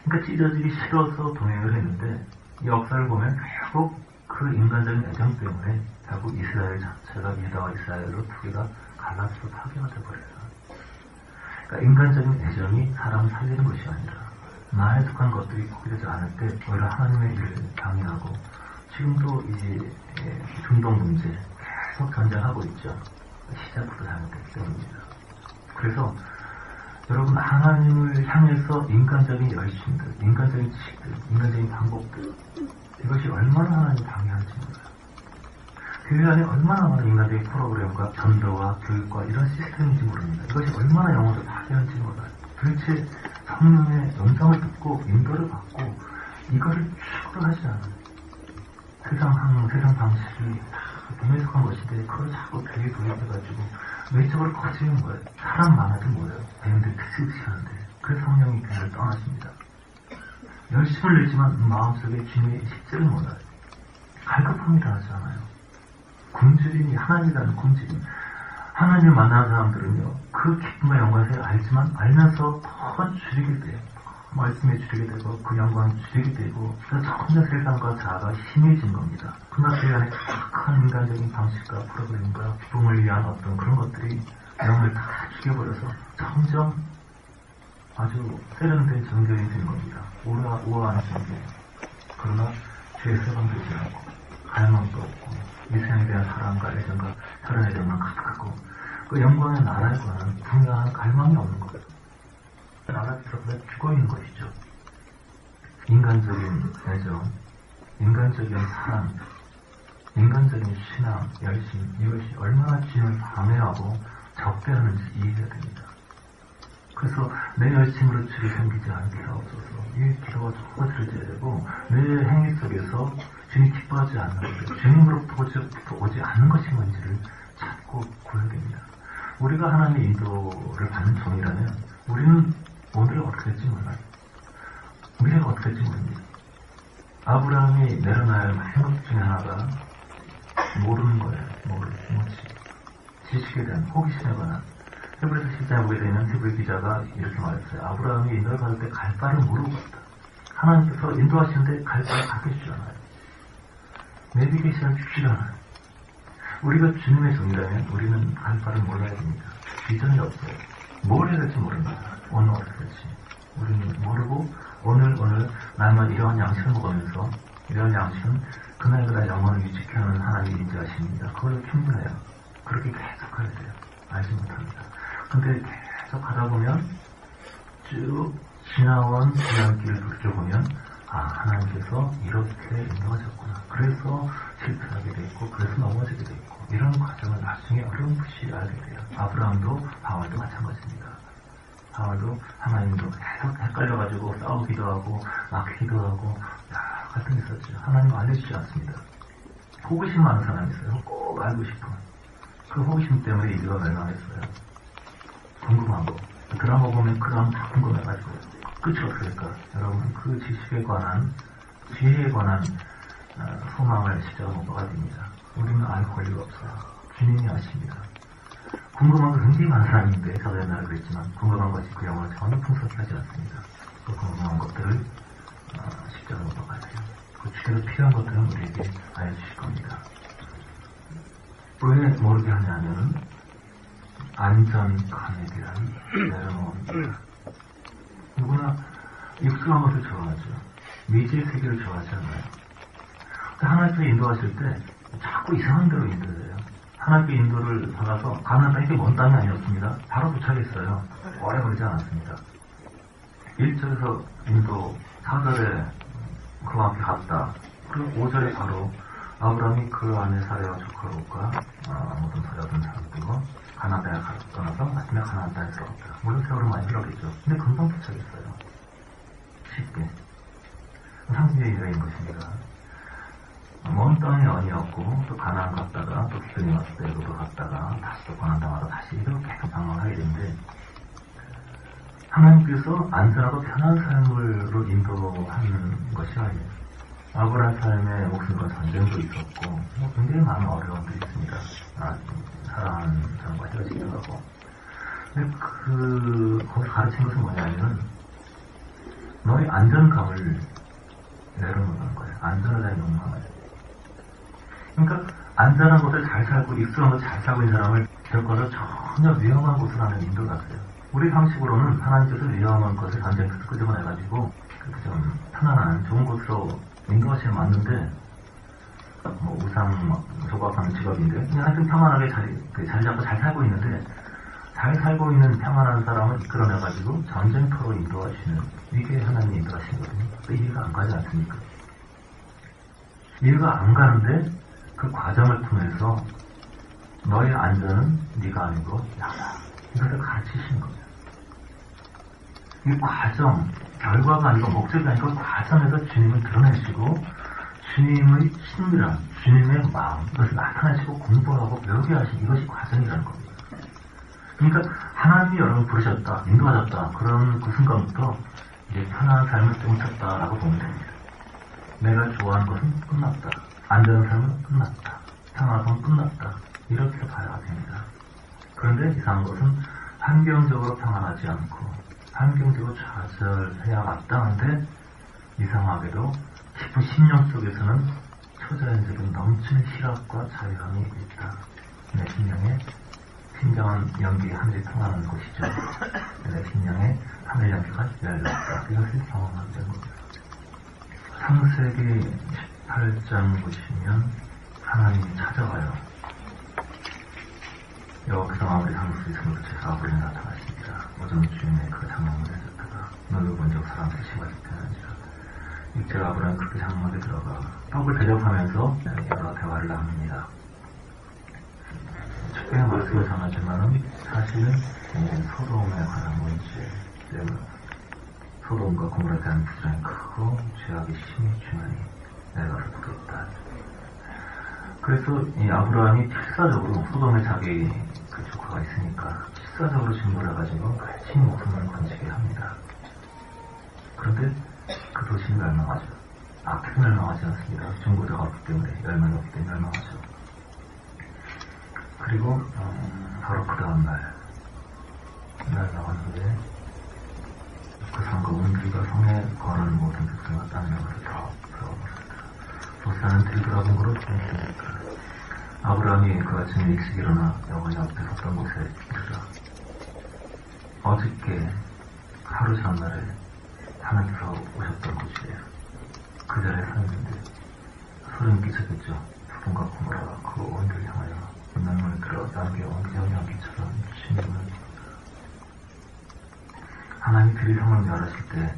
S1: 그러니까 찢어지기 싫어서 동행을 했는데, 이 역사를 보면 결국 그 인간적인 애정 때문에 결국 이스라엘 자체가 유다와 이스라엘로 두 개가 갈라져서 파괴가 되어버려요. 그러니까 인간적인 애정이 사람을 살리는 것이 아니라 나에 속한 것들이 포기되지 않을 때 오히려 하나님의 일을 방해하고, 지금도 이 중동 문제 계속 전쟁하고 있죠. 시작부터 잘못됐기 때문입니다. 그래서 여러분, 하나님을 향해서 인간적인 열심들, 인간적인 지식들, 인간적인 방법들, 이것이 얼마나 하나님을 방해하는지 몰라요. 교회 안에 얼마나 많은 인간적인 프로그램과 전도와 교육과 이런 시스템인지 모릅니다. 이것이 얼마나 영혼을 파괴하는지 몰라요. 도대체 성령의 음성을 듣고 인도를 받고 이거를 추구를 하지 않아요. 세상 방식이 다 분해석한 것인데 그걸 자꾸 교회에 도입해가지고 외적으로 커지는 거예요. 사람 많아도 뭐예요? 배우들 특색이 하는데, 그래서 성령이 교회를 떠나십니다. 열심을 내지만 마음속에 주님의 실제를 몰라요. 갈급함이라 하지 않아요. 굶주림이 하나님이라는 굶주림. 하나님을 만나는 사람들은요, 그 기쁨과 영광을 알지만 알면서 더 줄이게 돼요. 말씀에 줄이게 되고 그 영광에 줄이게 되고, 점점 세상과 자아가 심해진 겁니다. 그러나 그 안에 착한 인간적인 방식과 프로그램과 기쁨을 위한 어떤 그런 것들이 영을 다 죽여버려서 점점 아주 세련된 정교이 되는 겁니다. 우아한 정교. 그러나 죄의 세방되지 않고 갈망도 없고 이 세상에 대한 사랑과 애정과 사랑에 대한 가득하고 그 영광의 나라에 관한 분명한 갈망이 없는 거예요. 나라에서 죽어있는 것이죠. 인간적인 애정, 인간적인 사랑, 인간적인 신앙, 열심, 이것이 얼마나 주님을 방해하고 적대하는지 이해해야 됩니다. 그래서 내 열심으로 주를 섬기지 않게 하옵소서. 이 기도가 조금 들어져야 되고, 내 행위 속에서 주님이 기뻐하지 않는 것, 주님으로부터 오지 않는 것이 뭔지를 찾고 구해야 됩니다. 우리가 하나님의 인도를 받는 종이라면 우리는 오늘은 어떻게 될지 몰라요. 미래가 어떻게 될지 모릅니다. 아브라함이 내려놔야 할 많은 것 중에 하나가 모르는 거예요. 지식에 대한 호기심에 관한. 헤브리서 10장에 보게 되면 헤브리 기자가 이렇게 말했어요. 아브라함이 인도를 받을 때 갈 바를 모르고 갔다. 하나님께서 인도하시는데 갈 바를 가르쳐주지 않아요. 내비게이션을 주지 않아요. 우리가 주님의 종이라면 우리는 갈 바를 몰라야 됩니다. 비전이 없어요. 뭘 해야 될지 모릅니다. 오늘 어떻게 될지. 우리는 모르고 오늘 날마다 이러한 양식을 먹으면서, 이러한 양식은 그날 영혼을 유지케하는 하나님의 인자하십니다. 그걸로 충분해요. 그렇게 계속 가야 돼요. 알지 못합니다. 근데 계속 가다 보면 쭉 지나온 지난길을 돌이켜보면 하나님께서 이렇게 인도하셨구나. 그래서 실패하게 됐고 그래서 넘어지게 됐고 이런 과정을 나중에 어렴풋이 알게 돼요. 아브라함도 바울도 마찬가지입니다. 바울도 하나님도 계속 헷갈려가지고 싸우기도 하고 막히기도 하고 여러 갈등이 있었죠. 하나님 알려주지 않습니다. 호기심 많은 사람이 있어요. 꼭 알고 싶은. 그 호기심 때문에 인류가 멸망했어요. 궁금한 거. 드라마 보면 그 다음 다 궁금해가지고 끝이 없으니까 여러분 그 지식에 관한 지혜에 관한 소망을 십자가 못 박아야 됩니다. 우리는 알 권리가 없어요. 주님이 아십니다. 궁금한 거 굉장히 많은 사람인데 저도 옛날에 그랬지만 궁금한 것이 그 영혼을 전혀 풍성하게 하지 않습니다. 그 궁금한 것들을 십자가 못 박아야 돼요. 그 주제로 필요한 것들은 우리에게 알려주실 겁니다. 왜 모르게 하냐면은 안전감에 대한 내려놓습니다. 누구나 익숙한 것을 좋아하죠. 미지의 세계를 좋아하지 않아요. 하나님께 인도하실 때 자꾸 이상한 데로 인도해요. 하나님께 인도를 받아서 가는 땅이 먼 땅이 아니었습니다. 바로 도착했어요. 오래 걸리지 않았습니다. 1절에서 인도 4절에 그와 함께 갔다. 그리고 5절에 바로 아브라함이 그 안에 사례와 조카롯과 모든 사례하던 사람들과 가나안 땅에 떠나서 아침에 가나안 땅에 들어갔다. 물론 세월은 많이 흘렀겠죠. 근데 금방 도착했어요. 쉽게. 상징적인 여행인 것입니다. 먼 땅이 아니었고 또 가나안 갔다가 또 기근이 왔을 때 여기도 갔다가 다시 또 가나안 땅 와서 다시 이렇게 계속 방황하게 되는데 하나님께서 안전하고 편한 삶으로 인도하는 것이 아니에요. 아브라함 삶에 목숨과 전쟁도 있었고 굉장히 많은 어려움들이 있습니다. 사랑하는 사람과 헤어지기도 하고. 근데 거기서 가르친 것은 뭐냐면 너의 안전감을 내려놓는 거예요. 안전에 대한 욕망을. 그러니까 안전한 곳을 잘 살고 익숙한 곳을 잘 살고 있는 사람을 데려가서 전혀 위험한 곳을 하는 인도를 하세요. 우리 방식으로는 하나님께서 위험한 것을 전쟁에서 끄집어내가지고 좀 편안한 좋은 곳으로 인도하시면 맞는데 우상 조각하는 직업인데 그냥 하여튼 평안하게 자리 잡고 잘 살고 있는데 잘 살고 있는 평안한 사람을 이끌어내가지고 전쟁터로 인도하시는 이게 하나님이 인도하시거든요. 이해가 안 가지 않습니까? 이해가 안 가는데 그 과정을 통해서 너의 안전은 네가 아니고 나다. 이것을 가르치시는 거예요. 이 과정, 결과가 아니고 목적이 아니고 과정에서 주님을 드러내시고 주님의 친밀함, 주님의 마음 이것을 나타내시고 공부하고 배우게 하신 이것이 과정이라는 겁니다. 그러니까 하나님이 여러분을 부르셨다, 인도하셨다 그런 그 순간부터 이제 편안한 삶을 쫓았다라고 보면 됩니다. 내가 좋아하는 것은 끝났다. 안전한 삶은 끝났다. 평안한 삶은 끝났다. 이렇게 봐야 됩니다. 그런데 이상한 것은 환경적으로 평안하지 않고 환경적으로 좌절해야 마땅한데 이상하게도 깊은 심령 속에서는 초자연적인 넘치는 희락과 자유함이 있다. 내 심령에 진정한 연기의 하늘이 통하는 곳이죠. 내 심령에 하늘 연기가 열렸다. 이것을 경험하게 된 겁니다. 창세기 18장 보시면 하나님이 찾아와요. 여기서 마무리 삼을 수 있음을 그쳐서 아브라함이 나타나십니다. 오전 주인의 그 장막문에 섰다가 너를 본적 사람 셋이가 집회하니라. 육체가 아브라함이 그렇게 장막에 들어가 떡을 대접하면서 여러 대화를 나눕니다. 축배의 말씀을 전하지만은 사실은 소돔에 관한 문제, 소돔과 고모라에 대한 부정이 크고 죄악이 심히 중하니 내가서 부럽다. 그래서 이 아브라함이 필사적으로 소돔에 자기 그 조카가 있으니까 필사적으로 증거를 해가지고 친히 목숨을 건지게 합니다. 그런데 그 도시는 멸망하죠. 앞에도 멸망하지 않습니다. 중고자가 없기 때문에 멸망이 없기 때문에 멸망하죠. 그리고 바로 그 다음날 멸망한 후에 그 성과 운들과 성에 거는 모든 백성과 땅에 것을 다 배워버렸다. 도사는 들돌아본 거로 보냈으니까 아브라함이 그 아침에 일찍 일어나 여호와 앞에 섰던 곳에 이르러 어저께 하루 전날에 하나님께서 오셨던 곳이에요. 그 자리에 서 있는데 소름 끼쳤겠죠. 소돔과 고모라가 그 온들을 향하여 눈물 끌어 연기 옮겨 연기처럼 신음을 하나님이 들이 성을 열으실 때,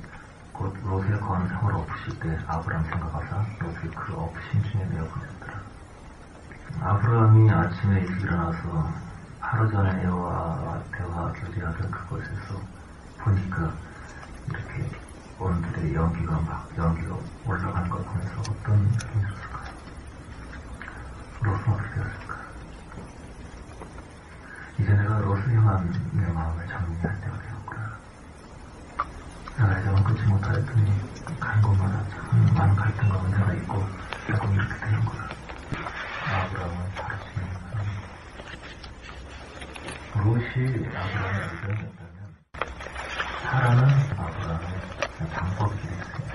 S1: 곧 롯의 건 성을 엎으실 때 아브라함 생각하사 롯을 그 엎으신 중에 내어보냈더라. 아브라함이 아침에 일찍 일어나서 하루 전에 여호와와 대화 교제하던 그곳에서 보니까 이렇게 원들의 연기가 올라가는 걸 보면서 어떤 느낌이 들었을까요? 롯은 어떻게 되었을까요? 이제 내가 롯을 향한 내 마음을 정리할 때가 되었구나. 내가 애정을 끊지 못하였더니 가는 곳마다 참 많은 갈등과 문제가 있고 결국 이렇게 되는구나. 아브라함은 바로 지내는 롯이 아브라함을 의견했다면 사라는 아브라함의 방법이 되겠습니다.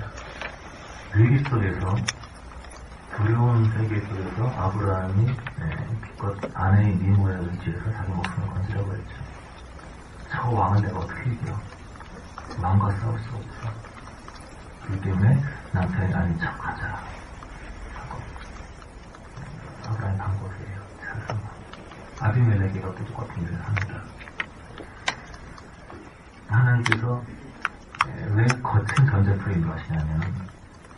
S1: 위기 속에서 두려운 세계 속에서 아브라함이 기껏 아내의 미모에 의지해서 자기 목숨을 건지려고 했죠. 저 왕은 내가 어떻게 이겨? 왕과 싸울 수 없어. 그렇기 때문에 남편이 아닌 척 하자 하고 아브라함의 방법이에요. 세상 아비멜렉이가 또 똑같은 일을 합니다. 하나님께서 왜 거친 전쟁터로 인도하시냐면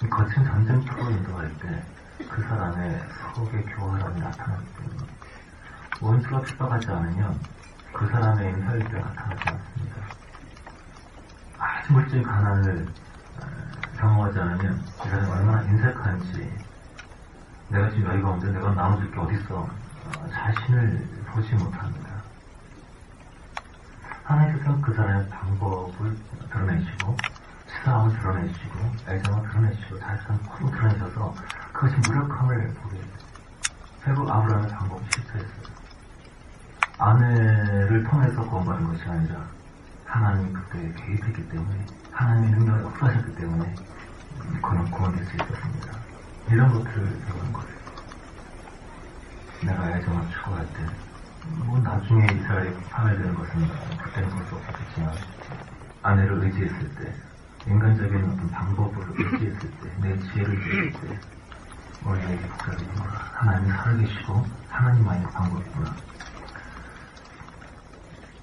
S1: 이 거친 전쟁터로 인도할 때 그 사람의 속의 교활함이 나타나기 때문에 원수가 핍박하지 않으면 그 사람의 인사일대가 나타나지 않습니다. 아주 물질 가난을 경험하지 않으면 그 사람이 얼마나 인색한지 내가 지금 여유가 없는데 내가 나눠줄 게 어딨어 자신을 보지 못합니다. 하나님께서 그 사람의 방법을 드러내시고 치사함을 드러내시고 애정을 드러내시고 자신을 코 드러내셔서 그것이 무력함을 보게 해요. 결국 아브라함의 방법이 실패했어요. 아내를 통해서 구원받은 것이 아니라 하나님이 그때 개입했기 때문에 하나님의 능력을 역사하셨기 때문에 그는 구원될 수 있었습니다. 이런 것들을 배우는 거예요. 내가 애정을 추구할 때 나중에 이스라엘이 파멸되는 것은 그때는 볼 수 없었겠지만 아내를 의지했을 때 인간적인 어떤 방법을 의지했을 때 내 지혜를 의지했을 때 우리에게 복잡이구나. 하나님이 살아계시고 하나님만의 방법이구나.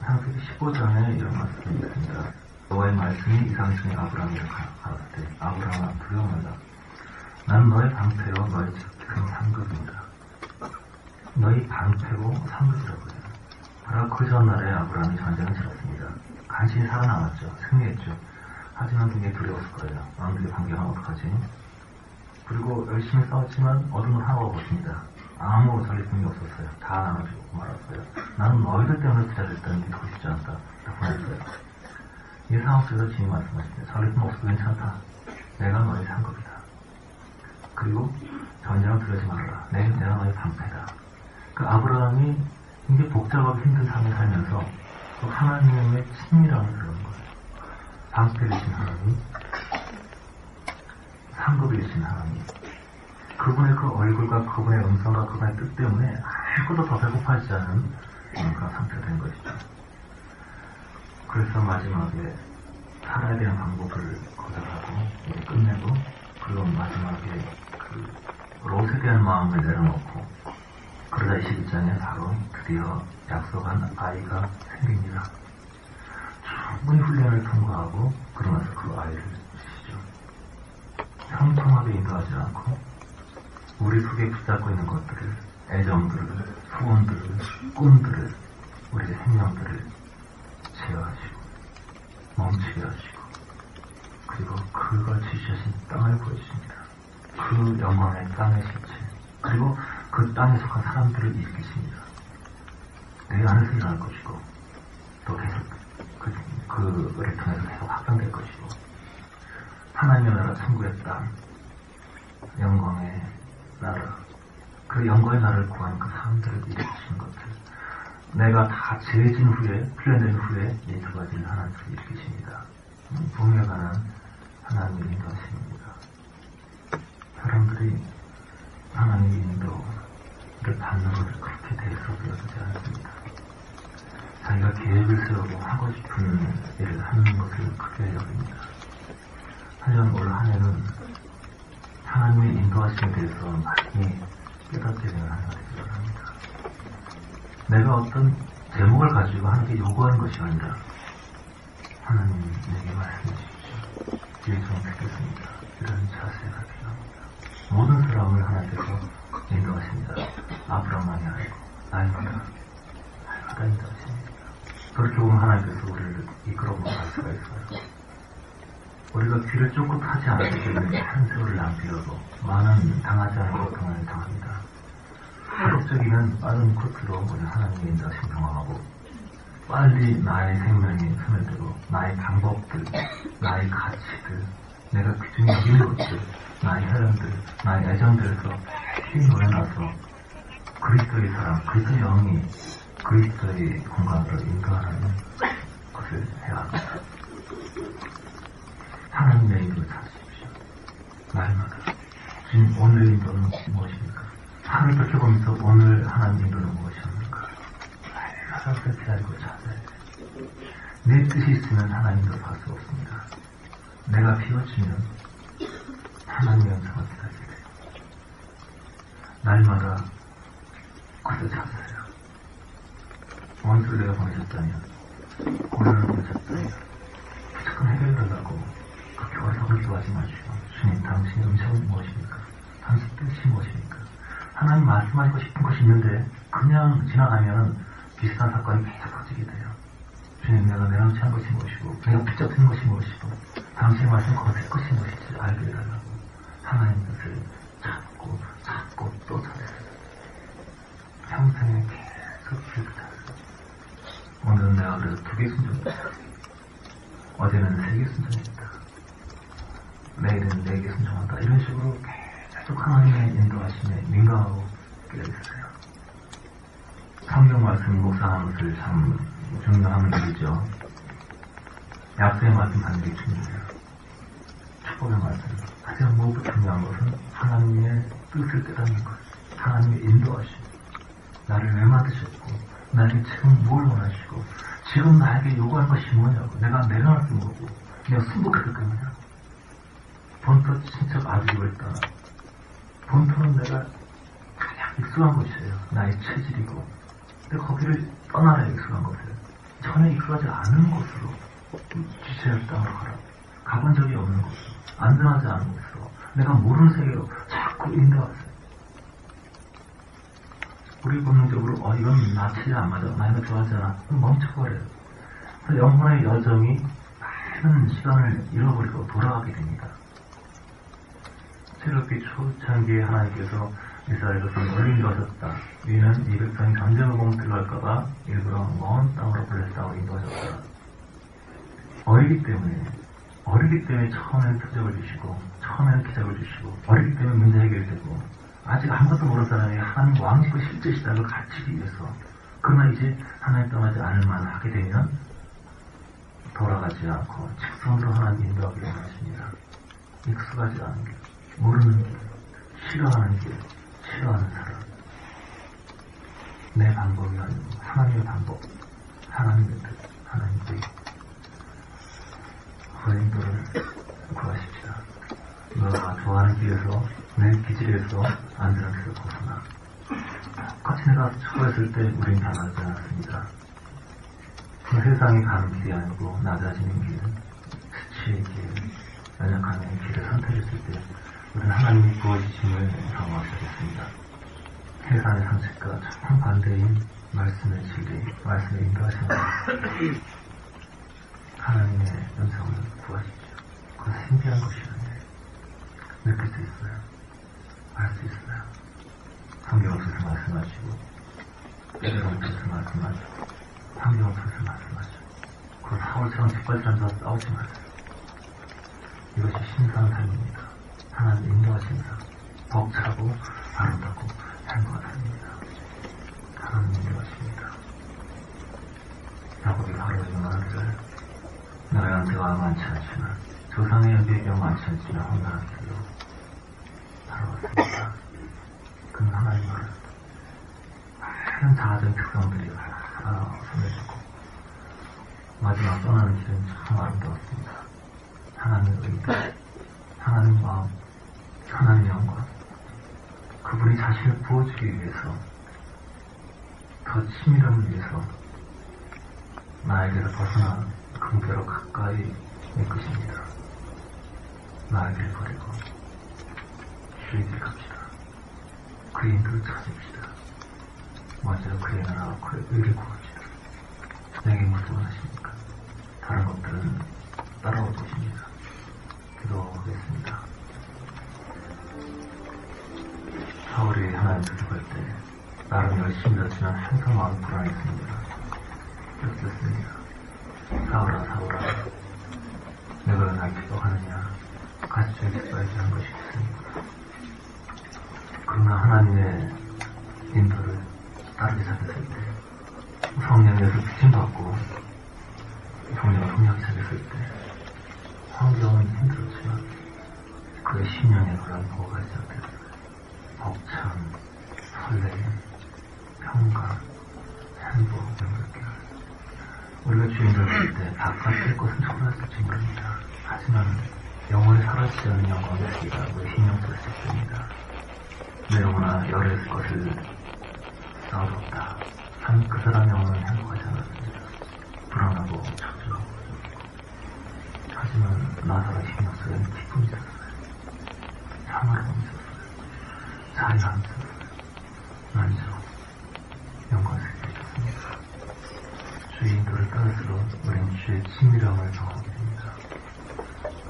S1: 창세기 15장에 이런 말씀이 있습니다. 너의 말씀이 이상중에 아브라함에게 가라사대 아브라함아 두려워하라. 나는 너의 방패로 너의 큰 상급이다. 너희 방패고 상급이라고 해요. 바로 그 전날에 아브라함이 전쟁을 치렀습니다. 간신히 살아남았죠. 승리했죠. 하지만 굉장히 두려웠을 거예요. 왕들이 반격하면 어떡하지? 그리고 열심히 싸웠지만 얻은 건 하나가 없었습니다. 아무 전리품이 없었어요. 다 나눠주고 말았어요. 나는 너희들 때문에 부자됐다는 게 듣고 싶지 않다. 라고 했어요. 이 상황 속에서 주님 말씀하십니다. 전리품 없어도 괜찮다. 내가 너희 상급이다. 그리고 전쟁을 두려지 말아라. 내가 너희 방패다. 그 아브라함이 굉장히 복잡하고 힘든 삶을 살면서 또 하나님의 친밀함을 배우는 거예요. 방패이신 하나님, 상급이신 하나님, 그분의 그 얼굴과 그분의 음성과 그분의 뜻 때문에 아무것도 더 배고파지지 않은 그런 상태가 된 것이죠. 그래서 마지막에 살아야 되는 방법을 고백하고 끝내고 그리고 마지막에 그 롯에 대한 마음을 내려놓고 그러다 22장에 바로 드디어 약속한 아이가 생깁니다. 충분히 훈련을 통과하고 그러면서 그 아이를 주시죠. 평통하게 인도하지 않고 우리 속에 붙잡고 있는 것들을, 애정들을, 소원들을, 꿈들을, 우리의 생명들을 제어하시고 멈추게 하시고 그리고 그가 지시하신 땅을 보여주십니다. 그 영광의 땅의 실체 그리고 그 땅에 속한 사람들을 일으키십니다. 내 안에서 일어날 것이고 또 계속 그를 통해서 계속 확장될 것이고 하나님의 나라 천국의 땅 영광의 나라 그 영광의 나라를 구하는 그 사람들을 일으키시는 것들 내가 다 재해진 후에 훈련된 후에 이 두 가지를 하나님께서 일으키십니다. 봄에 관한 하나님의 인도하심입니다. 사람들이 하나님의 인도를 받는 것을 그렇게 대수롭게 여기지 않습니다. 자기가 계획을 세우고 하고 싶은 일을 하는 것을 크게 여깁니다. 하지만 올 한 해는 하나님의 인도하심에 대해서 많이 깨닫게 되는 한 해가 되기를 합니다. 내가 어떤 제목을 가지고 하나님께 요구하는 것이 아니라 하나님 내게 말씀해 주십시오. 뒤에 좀 듣겠습니다. 이런 자세가 필요합니다. 모든 사람을 하나님께서 인도하십니다. 아브라함만이 아니고 날마다 인도하십니다. 그렇게 보면 하나님께서 우리를 이끌어보는 갈 수가 있어요. 우리가 귀를 쫓고 타지 않기 때문에 한 세월을 낭비하고 많은 당하지 않은 고통을 당합니다. 가급적이면 빠른 코스로 우리 하나님의 인도하심 경험하고 빨리 나의 생명이 스며들고 나의 방법들, 나의 가치들, 내가 그중에 여기는 것들, 나의 혈연들, 나의 애정들에서 힘이 놓여놔서 그리스도의 사랑, 그리스도의 영이 그리스도의 공간으로 인도하는 것을 해야 합니다. 하나님의 인도를 찾으십시오. 날마다. 지금 오늘의 인도는 무엇입니까? 하늘 펼쳐보면서 오늘 하나님 인도는 무엇입니까? 날마다 그렇게 알고 찾아야 돼. 내 뜻이 있으면 하나님 인도를 할 수 없습니다. 내가 비워지면 하나님의 영성을 기다리게 돼요. 날마다 그것을 찾으세요. 원수를 내가 보내셨다면, 고난을 보내셨다면, 무조건 해결하려고 그렇게 어리석을 좋아하지 마시고, 주님, 당신의 음성은 무엇입니까? 당신 뜻이 무엇입니까? 하나님 말씀하시고 싶은 것이 있는데, 그냥 지나가면 비슷한 사건이 계속 터지게 돼요. 주님, 내가 내놓지 않은 것이 무엇이고, 내가 붙잡힌 것이 무엇이고, 당신의 말씀 거칠 것이 무엇인지 알게 해달라고 하나님 뜻을 찾고 또 찾아요. 평생에 계속 기도하세요. 오늘은 내가 그래서 2개 순종했다. 어제는 3개 순종했다. 내일은 4개 순종한다. 이런 식으로 계속 하나님의 인도하심에 민감하고 깨어있어요. 성경 말씀 묵상하는 것을 참 중요한 일이죠. 약속의 말씀 받는 게 중요해요. 축복의 말씀. 가장 무엇보다 중요한 것은 하나님의 뜻을 깨닫는 것. 하나님의 인도하심. 나를 왜 만드셨고, 나에게 지금 뭘 원하시고, 지금 나에게 요구할 것이 뭐냐고, 내가 내려놓을 게 뭐고, 내가 승복했을 게 뭐냐고. 본토 친척 아들을 떠나. 본토는 내가 가장 익숙한 곳이에요. 나의 체질이고. 근데 거기를 떠나라 익숙한 곳을. 전혀 익숙하지 않은 곳으로 지체할 땅으로 가라. 가본 적이 없는 곳으로. 안전하지 않은 곳으로. 내가 모르는 세계로 자꾸 인도하세요. 우리 본능적으로 이건 나 체질 안 맞아. 나 이거 좋아하지 않아. 멈춰버려요. 그래서 영혼의 여정이 많은 시간을 잃어버리고 돌아가게 됩니다. 새롭게 초창기에 하나님께서 이스라엘 백성을 멀리 인도하셨다. 이는 이 백성이 전쟁을 보면 들어갈까봐 일부러 먼 땅으로 블레스하고 인도하셨다. 어리기 때문에 처음에는 표적을 주시고, 처음에는 기적을 주시고, 어리기 때문에 문제 해결되고, 아직 아무것도 모르는 사람이 하나님 왕직을 실제시다고 가르치기 위해서. 그러나 이제 하나님 떠나지 않을 만하게 되면 돌아가지 않고 직선으로 하나님 인도하기를 원하십니다. 익숙하지 않은 길, 모르는 길, 싫어하는 길, 싫어하는 사람. 내 방법이 아니고 하나님의 방법, 하나님의 뜻, 하나님의 그 인도를 구하십시다. 너가 좋아하는 길에서, 내 기질에서 안전한 길을 벗어나. 똑같이 내가 초월했을 때 우린 변하지 않았습니다. 그 세상이 가는 길이 아니고 낮아지는 길, 수치의 길, 연약함의 길을 선택했을 때 우리는 하나님이 부어주심을 경험하게 됐습니다. 세상의 상식과 정반대인 말씀의 진리, 말씀의 인도하심을 하나님의 음성을 구하십시오. 그건 신비한 것이었는데 느낄 수 있어요. 알 수 있어요. 성경 없어서 말씀하시고, 깨달음 없어서 말씀하시고, 성경 없어서 말씀하시고, 그 사울처럼 짓밟으라는 자와 싸우지 마세요. 이것이 신선한 삶입니다. 하나님 인도하십니다. 벅차고 아름답고 행복한 삶입니다. 하나님 인도하십니다. 야곱이 바로에게 말하기를, 나의 안태가 많지 않지만 조상의 연비가 많지 않지만 혼란한 길로 바라봤습니다. 그는 하나님을 많은 자아적인 특성들이 하나 손해주고 마지막 떠나는 길은 참 아름다웠습니다. 하나님의 의도, 하나님의 마음, 하나님의 영광, 그분이 자신을 부어주기 위해서 더 치밀함을 위해서 나에게서 벗어나 그무대로 가까이 이끄십니다. 나에게를 버리고 주의 길 갑시다. 그의 인도를 찾읍시다. 먼저 그의 나라와 그의 의를 구합시다. 내게 무엇을 원하십니까? 다른 것들은 따라올 것입니다. 기도하겠습니다. 사울이 하나님 대적할 때 나름 열심히 했지만 항상 마음이 불안했습니다. 그렇습니다. 사울아 사울아 내가 왜 날 기도하느냐 같이 기도하지 한 것이 있습니다. 그러나 하나님의 인도를 따르게 찾았을 때 성령에서 비침받고 성령을 통역하기 시작했을 때 환경은 힘들었지만 그의 심령에 그런 보호가 시작됐어요. 벅참, 설레임, 평강, 행복, 이렇게 우리가 주인을 볼 때 바깥의 것은 초라할지 모릅니다. 하지만 영원히 사라지지 않는 영광의 세계가 우리 신령에서 시작됩니다. 내 영혼아 열애의 것을 쌓아도 없다. 한 그 사람 영혼은 행복하지 않았습니다. 불안하고 초조하고 하지만 나사가 신경 속에는 기쁨이 있었어요. 평화로움이 있었어요. 자유함이 있었어요. 만족, 영광의 세계가 있었습니다. 주의 인도를 따를수록 우리는 주의 친밀함을 경험하게 됩니다.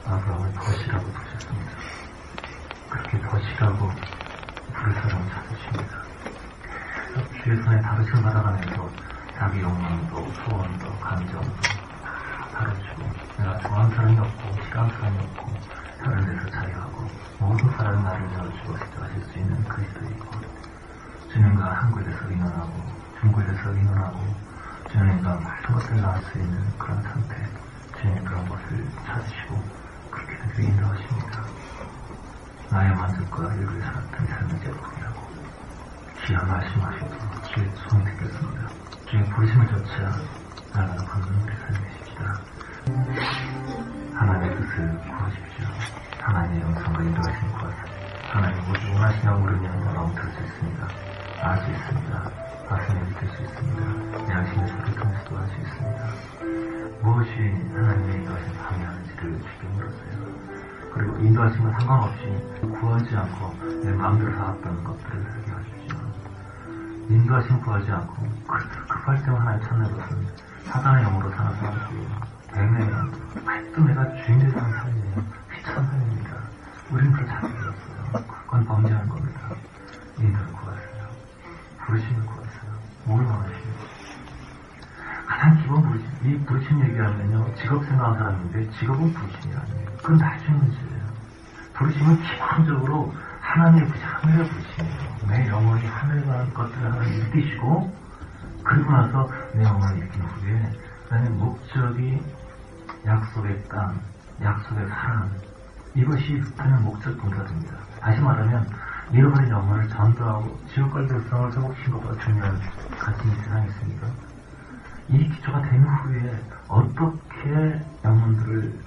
S1: 아브라함을 벗이라고 부르셨습니다. 그렇게 벗이라고 부를 사람을 찾으십니다. 주의 손에 다루심을 받아가면서 자기 욕망도 소원도 감정도 다 다뤄주고 내가 좋아하는 사람이 없고 싫어하는 사람이 없고 다른 데서 자유하고 모든 사람이 나를 열어주고 싶어하실 수 있는 그리스도이고 주님과 한국에서 의논하고 중국에서 의논하고 주님과 모든 것을 나을 수 있는 그런 상태 주님이 그런 것을 찾으시고 그렇게 되게 인도하십니다. 나의 만족과 일을 살았던 삶을 제공이라고 귀한 말씀하셔도 주의 손이 되겠습니다. 주의 부르심을 조차 날마다 받는 우리 삶이 되십시다. 하나님의 뜻을 구하십시오. 하나님의 영성과 인도하심을 구하십시오. 하나님 무엇을 원하시냐 물으면 여러분 들을 수 있습니다. 알 수 있습니다. 가슴에 믿을 수 있습니다. 양심의 소리를 통해서도 알 수 있습니다. 무엇이 하나님의 인도하심을 방해하는지를 쉽게 물었어요. 그리고 인도하심과 상관없이 구하지 않고 내 마음대로 살았던 것들을 하게 하십시오. 인도하심 구하지 않고 급할 때만 하나님 찾는 것은 사단의 영으로 사는 사람이고요. 뱀의 아직도 내가 주인의 사는 삶이에요. 귀찮은 삶입니다. 우리는 그걸 잘 몰랐어요. 그건 범죄하는 겁니다. 인도를 구하세요. 부르심을 구하세요. 뭘 원하십니까? 가장 기본 부르심, 이 부르심 얘기하면요, 직업 생각하는 사람인데 직업은 부르심이 아니에요. 그건 나중에 문제예요. 부르심은 기본적으로 하나님의 부르심, 하늘의 부르심이에요. 내 영혼이 하늘에 관한 것들을 하나님 일으키시고 그리고 나서 내 영혼을 일으킨 후에 나의 목적이 약속의 땅, 약속의 사랑 이것이 하는 목적 동사입니다. 다시 말하면 잃어버린 영혼을 전도하고 지옥과 백성을 회복시킨 것보다 중요한 가치는 세상에 있습니다. 이 기초가 된 후에 어떻게 영혼들을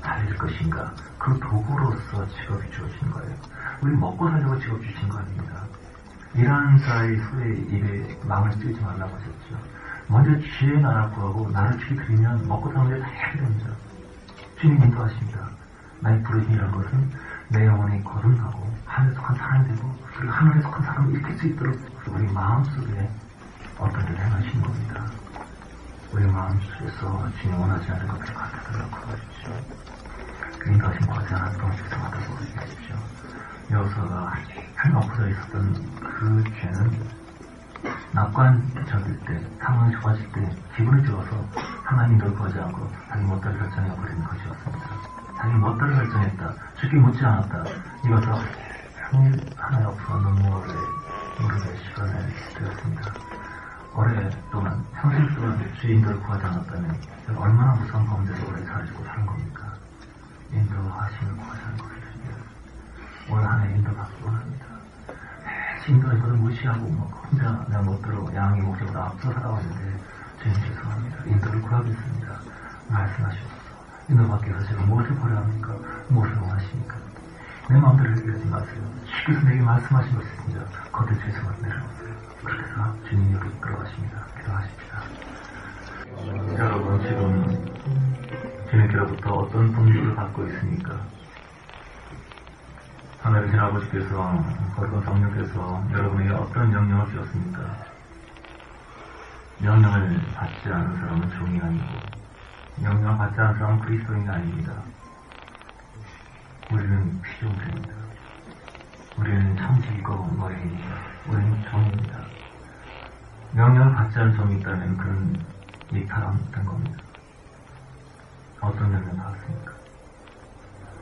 S1: 살릴 것인가 그 도구로서 직업이 주어진 거예요. 우리 먹고 살려고 직업 주신 거 아닙니다. 일하는 자의 소의 입에 망을 찌지 말라고 하셨죠. 먼저 주의 나라 구하고 나를 주기 드리면 먹고 사는 게 다 해결됩니다. 주님 인도하십니다. 나의 부르심이라는 것은 내 영혼이 거듭나고 하늘에 속한 사람이 되고 그리고 하늘에 속한 사람을 일으킬 수 있도록 우리 마음속에 어떤 일을 행하시는 겁니다. 우리 마음속에서 주님 원하지 않는 것들을 갖다달라고 하십시오. 그 인도하심 구하지 않았던 죄송하다고 얘기하십시오. 여호수아가 한 엎어져 있었던 그 죄는 낙관적일 때, 상황이 좋아질 때 기분이 좋아서 하나님 인도를 구하지 않고 자기 멋대로 결정해버리는 것이었습니다. 자기 멋대로 결정했다. 죽기 묻지 않았다. 이것으로 하나의 엎어서 눈물의 시간을 되었습니다. 오랫동안 평생 동안 주의 인도를 구하지 않았다면 얼마나 무서운 범죄를 오래 가지고 사는 겁니까? 인도하심을 구하지 않고 있습니다. 오늘 하나의 인도 받기 원합니다. 인도에서도 무시하고 혼자 내가 멋대로 양의 목적으로 앞서 살아왔는데 주님 죄송합니다. 인도를 구하겠습니다. 말씀하시옵소서. 인도 밖에서 제가 무엇을 버려야 합니까? 무엇을 원하십니까? 내 마음대로 얘기하지 마세요. 주께서 내게 말씀하신 것이 있습니다. 거기에 죄송을 내려놓으세요. 그렇게 해서 주님 여기 끌어가십니다. 기도하십시다. 여러분 지금 주님께로부터 어떤 분위기를 받고 있습니까? 하늘의 신 아버지께서 거룩한 성령께서 여러분에게 어떤 명령을 주셨습니까? 명령을 받지 않은 사람은 종이 아니고 명령을 받지 않은 사람은 그리스도인이 아닙니다. 우리는 피조물입니다. 우리는 청지이고 노예입니다. 우리는 종입니다. 명령을 받지 않은 종이 있다면 그는 이탈한 겁니다. 어떤 명령 받았습니까?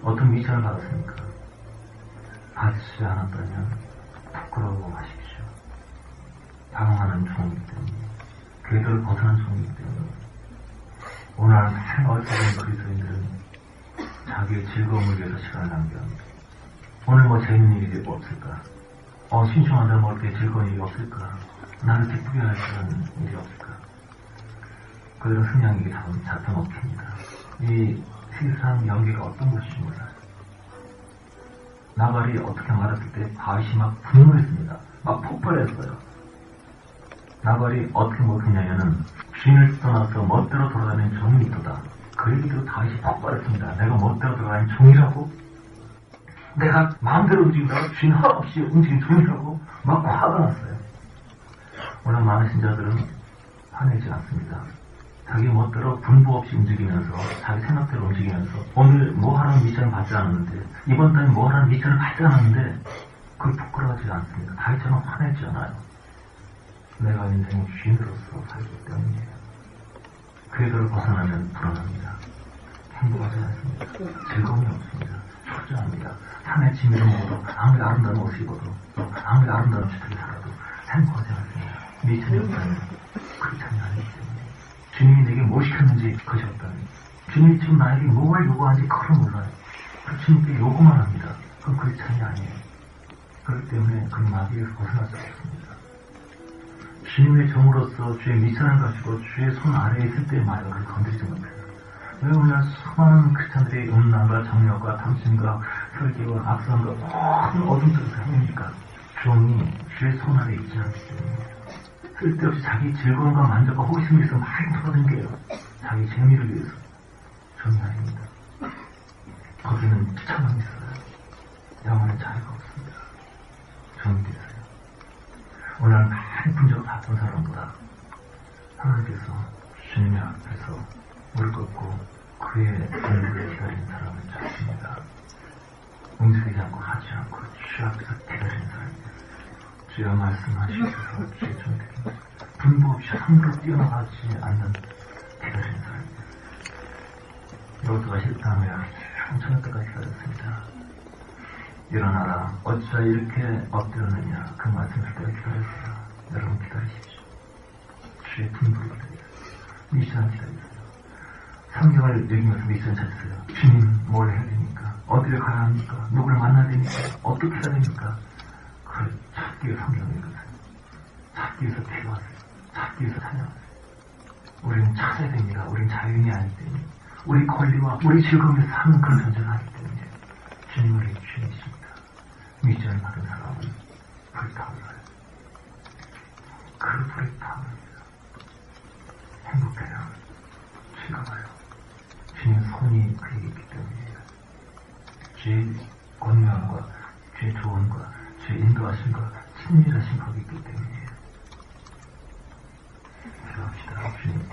S1: 어떤 미션을 받았습니까? 받지 않았다면 부끄러워하십시오. 방황하는 종이기 때문에, 궤도를 벗어난 종이기 때문에, 오늘 한 어리석은 그리스도인들은 자기의 즐거움을 위해서 시간을 낭비합니다. 오늘 뭐 재밌는 일이 없을까? 신중하다 뭐 이렇게 즐거운 일이 없을까? 나를 기쁘게 할 그런 일이 없을까? 그들은 승냥에게 잡혀 먹힙니다. 이 세상 연기가 어떤 것인지 몰라요. 나발이 어떻게 말했을 때 다윗이 막 분노했습니다. 막 폭발했어요. 나발이 어떻게 먹혔냐면은 주인을 떠나서 멋대로 돌아다니는 종이 있도다. 그 얘기로 다윗이 폭발했습니다. 내가 멋대로 돌아다니는 종이라고? 내가 마음대로 움직인다고? 주인 허락 없이 움직이는 종이라고? 막 화가 났어요. 오늘 많은 신자들은 화내지 않습니다. 자기 멋대로 분부 없이 움직이면서 자기 생각대로 움직이면서 오늘 뭐 하라는 미션을 받지 않았는데 이번 달에 뭐 하라는 미션을 받지 않았는데 그걸 부끄러워하지 않습니다. 다윗처럼 화내지 않아요. 내가 인생의 주인으로서 살기 때문이에요. 궤도를 벗어나면 불안합니다. 행복하지 않습니다. 즐거움이 없습니다. 초조합니다. 산에 짐을 먹어도 아무리 아름다운 옷을 입어도 아무리 아름다운 주택에 살아도 행복하지 않습니다. 미천이 없다면 크리스찬이 아니기 때문에 주님이 내게 뭐 시켰는지 그것이 없다면 주님이 지금 나에게 뭘 요구하는지 그걸 몰라요. 그 주님께 요구만 합니다. 그건 크리스찬이 아니에요. 그렇기 때문에 그 마귀에서 벗어날 수 없습니다. 주님의 종으로서 주의 미천을 가지고 주의 손 아래에 있을 때 마귀를 건드리지 못해요. 왜 오늘 수많은 크리스찬들이 음란과 정욕과 탐심과 혈기와 악성과 모든 어둠 속에서 헤매니까 종이 주의 손 아래에 있지 않기 때문에 쓸데없이 자기 즐거움과 만족과 호기심을 위해서 많이 돌아다니게요. 자기 재미를 위해서. 종이 아닙니다. 거기는 비참함이 있어요. 영원한 자유가 없습니다. 종이 되세요. 오늘 많이 분적을 받던 사람보다 하나님께서 주님의 앞에서 무릎 꿇고 그의 얼굴을 기다리는 사람을 찾습니다. 움직이지 않고 하지 않고 주 앞에서 기다리는 사람입니다. 주여 말씀하시옵소서. 주의 종이 되겠습니다. 분부 없이 함부로 뛰어나가지 않는 기다리는 사람입니다. 이것도가 싫다며 저녁 때까지 기다렸습니다. 일어나라. 어찌하여 이렇게 엎드렸느냐. 그 말씀을 때까지 기다렸어요. 여러분 기다리십시오. 주의 분부를 기다리세요. 미션을 기다리세요. 성경을 읽으면서 미션을 찾으세요. 주님 뭘 해야 됩니까? 어디를 가야 합니까? 누구를 만나야 됩니까? 어떻게 해야 됩니까? 그걸 찾기 위해 성경을 읽으세요. 찾기 위해서 필요하세요. 찾기 위해서 찬양하세요. 우리는 찾아야 됩니다. 우리는 자유인이 아니기 때문에 우리 권리와 우리 즐거움에 사는 그런 존재가 아니기 때문에 주님은 우리 주님이십니다. 미션을 받은 사람은 불타올라요. 그 불이 타오릅니다. 행복해요. 즐거워요. 주님 손이 그에게 있기 때문이에요. 주의 권면과 주의 조언과 주의 인도하심과 친밀하신 법이 있기 때문이에요. 기도합시다. 주님,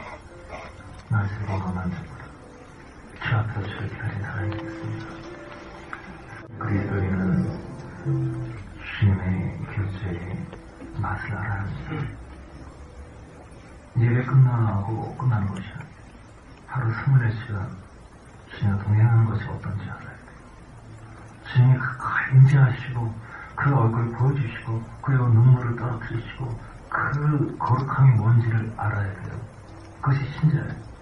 S1: 나의 즐거움과 만족보다 주 앞에서 주를 기다리는 사람이 되겠습니다. 그리스도인은 주님의 교제의 맛을 알아야 합니다. 예배 끝나고 끝나는 것이 아니에요. 하루 24시간 주님과 동행하는 것이 어떤지 알아야 돼요. 주님이 그 임재하시고 그 얼굴을 보여주시고 그의 눈물을 떨어뜨리시고 그 거룩함이 뭔지를 알아야 돼요. 그것이 신자예요.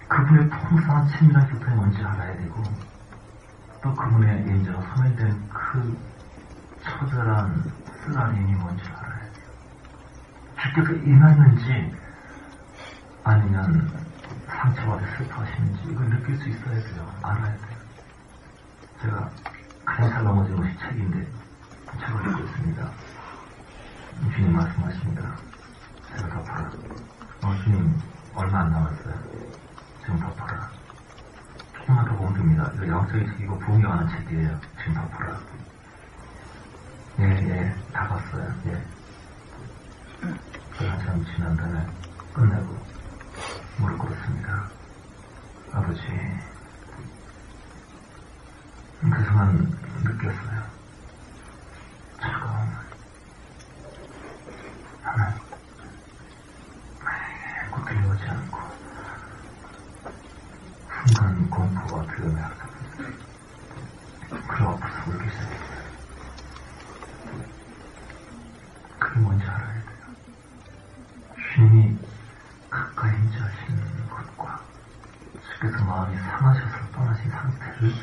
S1: 그분의 풍성한 친밀한 교통이 뭔지 알아야 되고 또 그분의 임재로 소멸된 그 처절한 쓰라림이 뭔지 알아야 돼요. 주께서 임하는지 아니면 상처받아 슬퍼하시는지 이걸 느낄 수 있어야 돼요. 알아야 돼요. 제가 가장 잘 넘어진 것이 책인데 책을 읽고 있습니다. 주님 말씀하십니다. 제가 덮어라. 주님 얼마 안 남았어요. 지금 덮어라. 조금만 더 보면 됩니다. 이거 영적인 책이고 부흥경하는 책이에요. 지금 덮어라. 예, 다 봤어요. 예. 그 한참 지난 다음에 끝내고 무릎 꿇었습니다. 아버지, 그 순간 느꼈어요. 차가운 하나님, 나에게 들려오지 않고 순간 공포와 두려움에 ard었어요. 그 앞에서 울기 시작했어요. 그게 뭔지 알아야 돼요. 주님이 가까이 임재하시는 것과 주께서 마음이 상하셔서 떠나신 상태를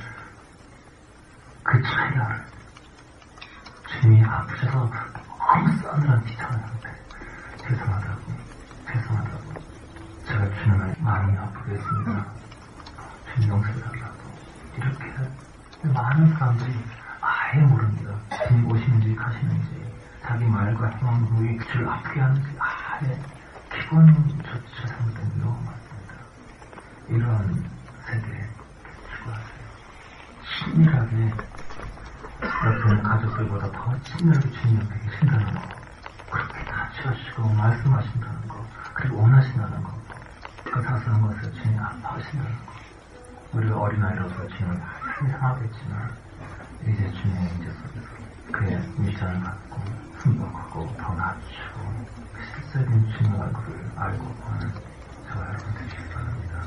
S1: 그 차이를 알아야 돼요. 주님이 아프셔서 너무 싸늘한 비참한 상태. 죄송하다고 제가 주님을 많이 아프게 했습니다. 주님 용서해달라고. 이렇게 많은 사람들이 아예 모릅니다. 주님 오시는지 가시는지 자기 말과 행동이 주를 아프게 하는지 아예 기본조차 잘못된 게 너무 많습니다. 이러한 세대에 추구하세요. 친밀하게 옆에 가족들보다 더 친밀하게 주님 옆에 계신다는 거, 그렇게 다 치우시고 말씀하신다는 거, 그리고 원하신다는 거, 그 사소한 것을 주님 아파하신다는 거. 우리가 어린아이로서 주님을 많이 상하겠지만 이제 주님의 임재 속에서 그의 미션을 갖고 순복하고 더 낮추고 실제적인 주님의 얼굴을 알고 보는 저와 여러분 되시기 바랍니다.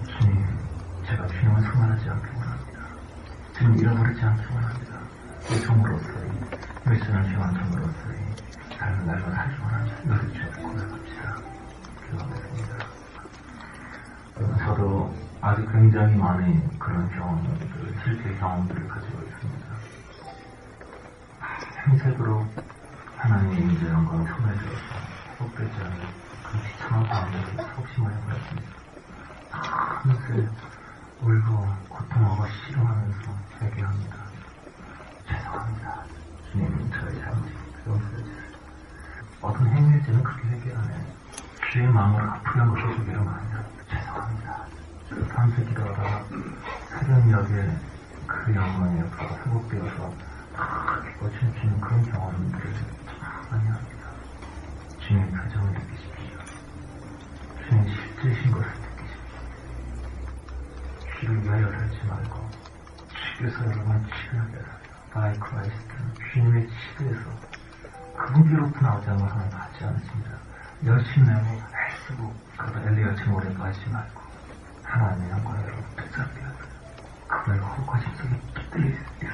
S1: 주님, 제가 주님을 소망하지 않기 원합니다. 주님 잃어버리지 않기 원합니다. 이 종으로서의 미션을 시험한 종으로서의 삶을 날로 살기 원합니다. 너를 주옵고 고백합시다. 기도하겠습니다. 저도 아주 굉장히 많은 그런 경험들, 실패 경험들을 가지고 있습니다. 행색으로 하나님의 임재 영광을 손에 들어서 회복되지 않은 그 비참한 가운데서 속심을 해버렸습니다. 밤새 울고 고통하고 씨름하면서 회개합니다. 죄송합니다. 주님, 저의 잘못입니다. 용서해주세요. 어떤 행위일 때는 그렇게 회개 안 해요. 주의 마음을 아프게 한 것이 회개가 많이 합니다. 죄송합니다. 밤새 기도하다가 새벽녘에 그 영광이 옆으로 회복되어서 기뻐 춤추는 그런 경험들을 참 많이 합니다. 주님의 표정을 느끼십시오. 주님의 실제이신 것을 느끼십시오. 주를 위하여 살지 말고 주께서 여러분 치료하게 하세요. 바이 크라이스트, 주님의 치료에서 그분께로부터 나오지 않은 걸 하나 받지 않으십니다. 열심히 내고 애쓰고 그러다 엘리야처럼 오래 빠지지 말고 하나님의 영광을 여러분 붙잡게 하세요. 그분의 호흡하심 속에 붙들려 있으세요.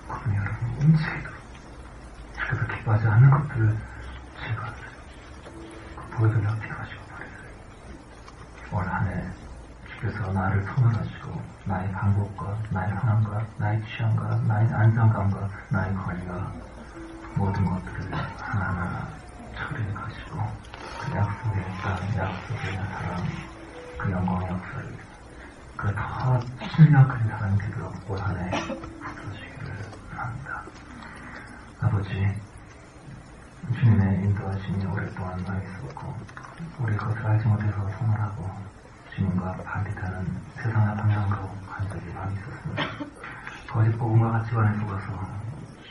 S1: 그분이 여러분 움직이도록 주께서 기뻐하지 않는 것들을 제거하세요. 그 보여달라고 필요하시고 버리세요. 올 한 해 주께서 나를 소멸하시고 나의 방법과 나의 상황과 나의 취향과 나의 안정감과 나의 권위가 모든 것들을 하나하나 처리해 가시고 그 약속의 땅, 약속의 사랑, 그 영광의 역사를 그 더 신령한 사랑이 되도록 올 한 해 붙여주시기를 합니다. 아버지, 주님의 인도하심이 오랫동안 많이 있었고 우리 그것을 알지 못해서 소멸하고 주님과 반대하는 세상의 방향으로 간 적이 많이 있었습니다. 거짓 복음과 가치관에 속아서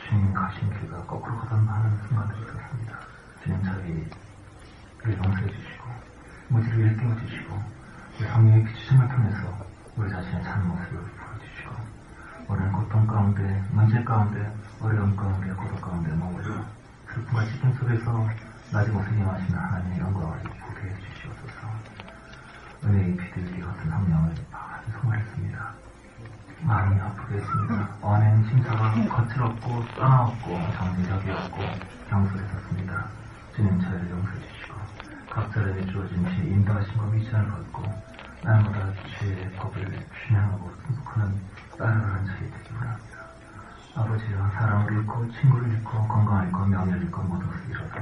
S1: 주님 가신 길과 거꾸로 가던 많은 순간들이 있었습니다. 주님 저희를 용서해 주시고 무지를 일깨워 주시고 우리 성령의 비추심을 통해서 우리 자신의 참 모습을 보여주시고 우리는 고통 가운데, 문제 가운데, 어려움 가운데, 고독 가운데 머물러 슬픔과 찢김 속에서 낮은 모습을 임하시는 하나님의 영광을 보게 해주시옵소서. 은혜의 비둘기 같은 성령을 많이 소멸했습니다. 마음이 아프게 했습니다. 언행 심사가 거칠었고 떠나왔고 정신적이었고 경솔했었습니다. 주님 저희를 용서해 주시고 각자에게 주어진 주의 인도하심과 미션을 받고 날마다 주의 법을 준행하고 승복하는 따라가는 저희 되기 원합니다. 아버지와 사랑을 잃고 친구를 잃고 건강을 잃고 명예를 잃고 모든 것을 잃어서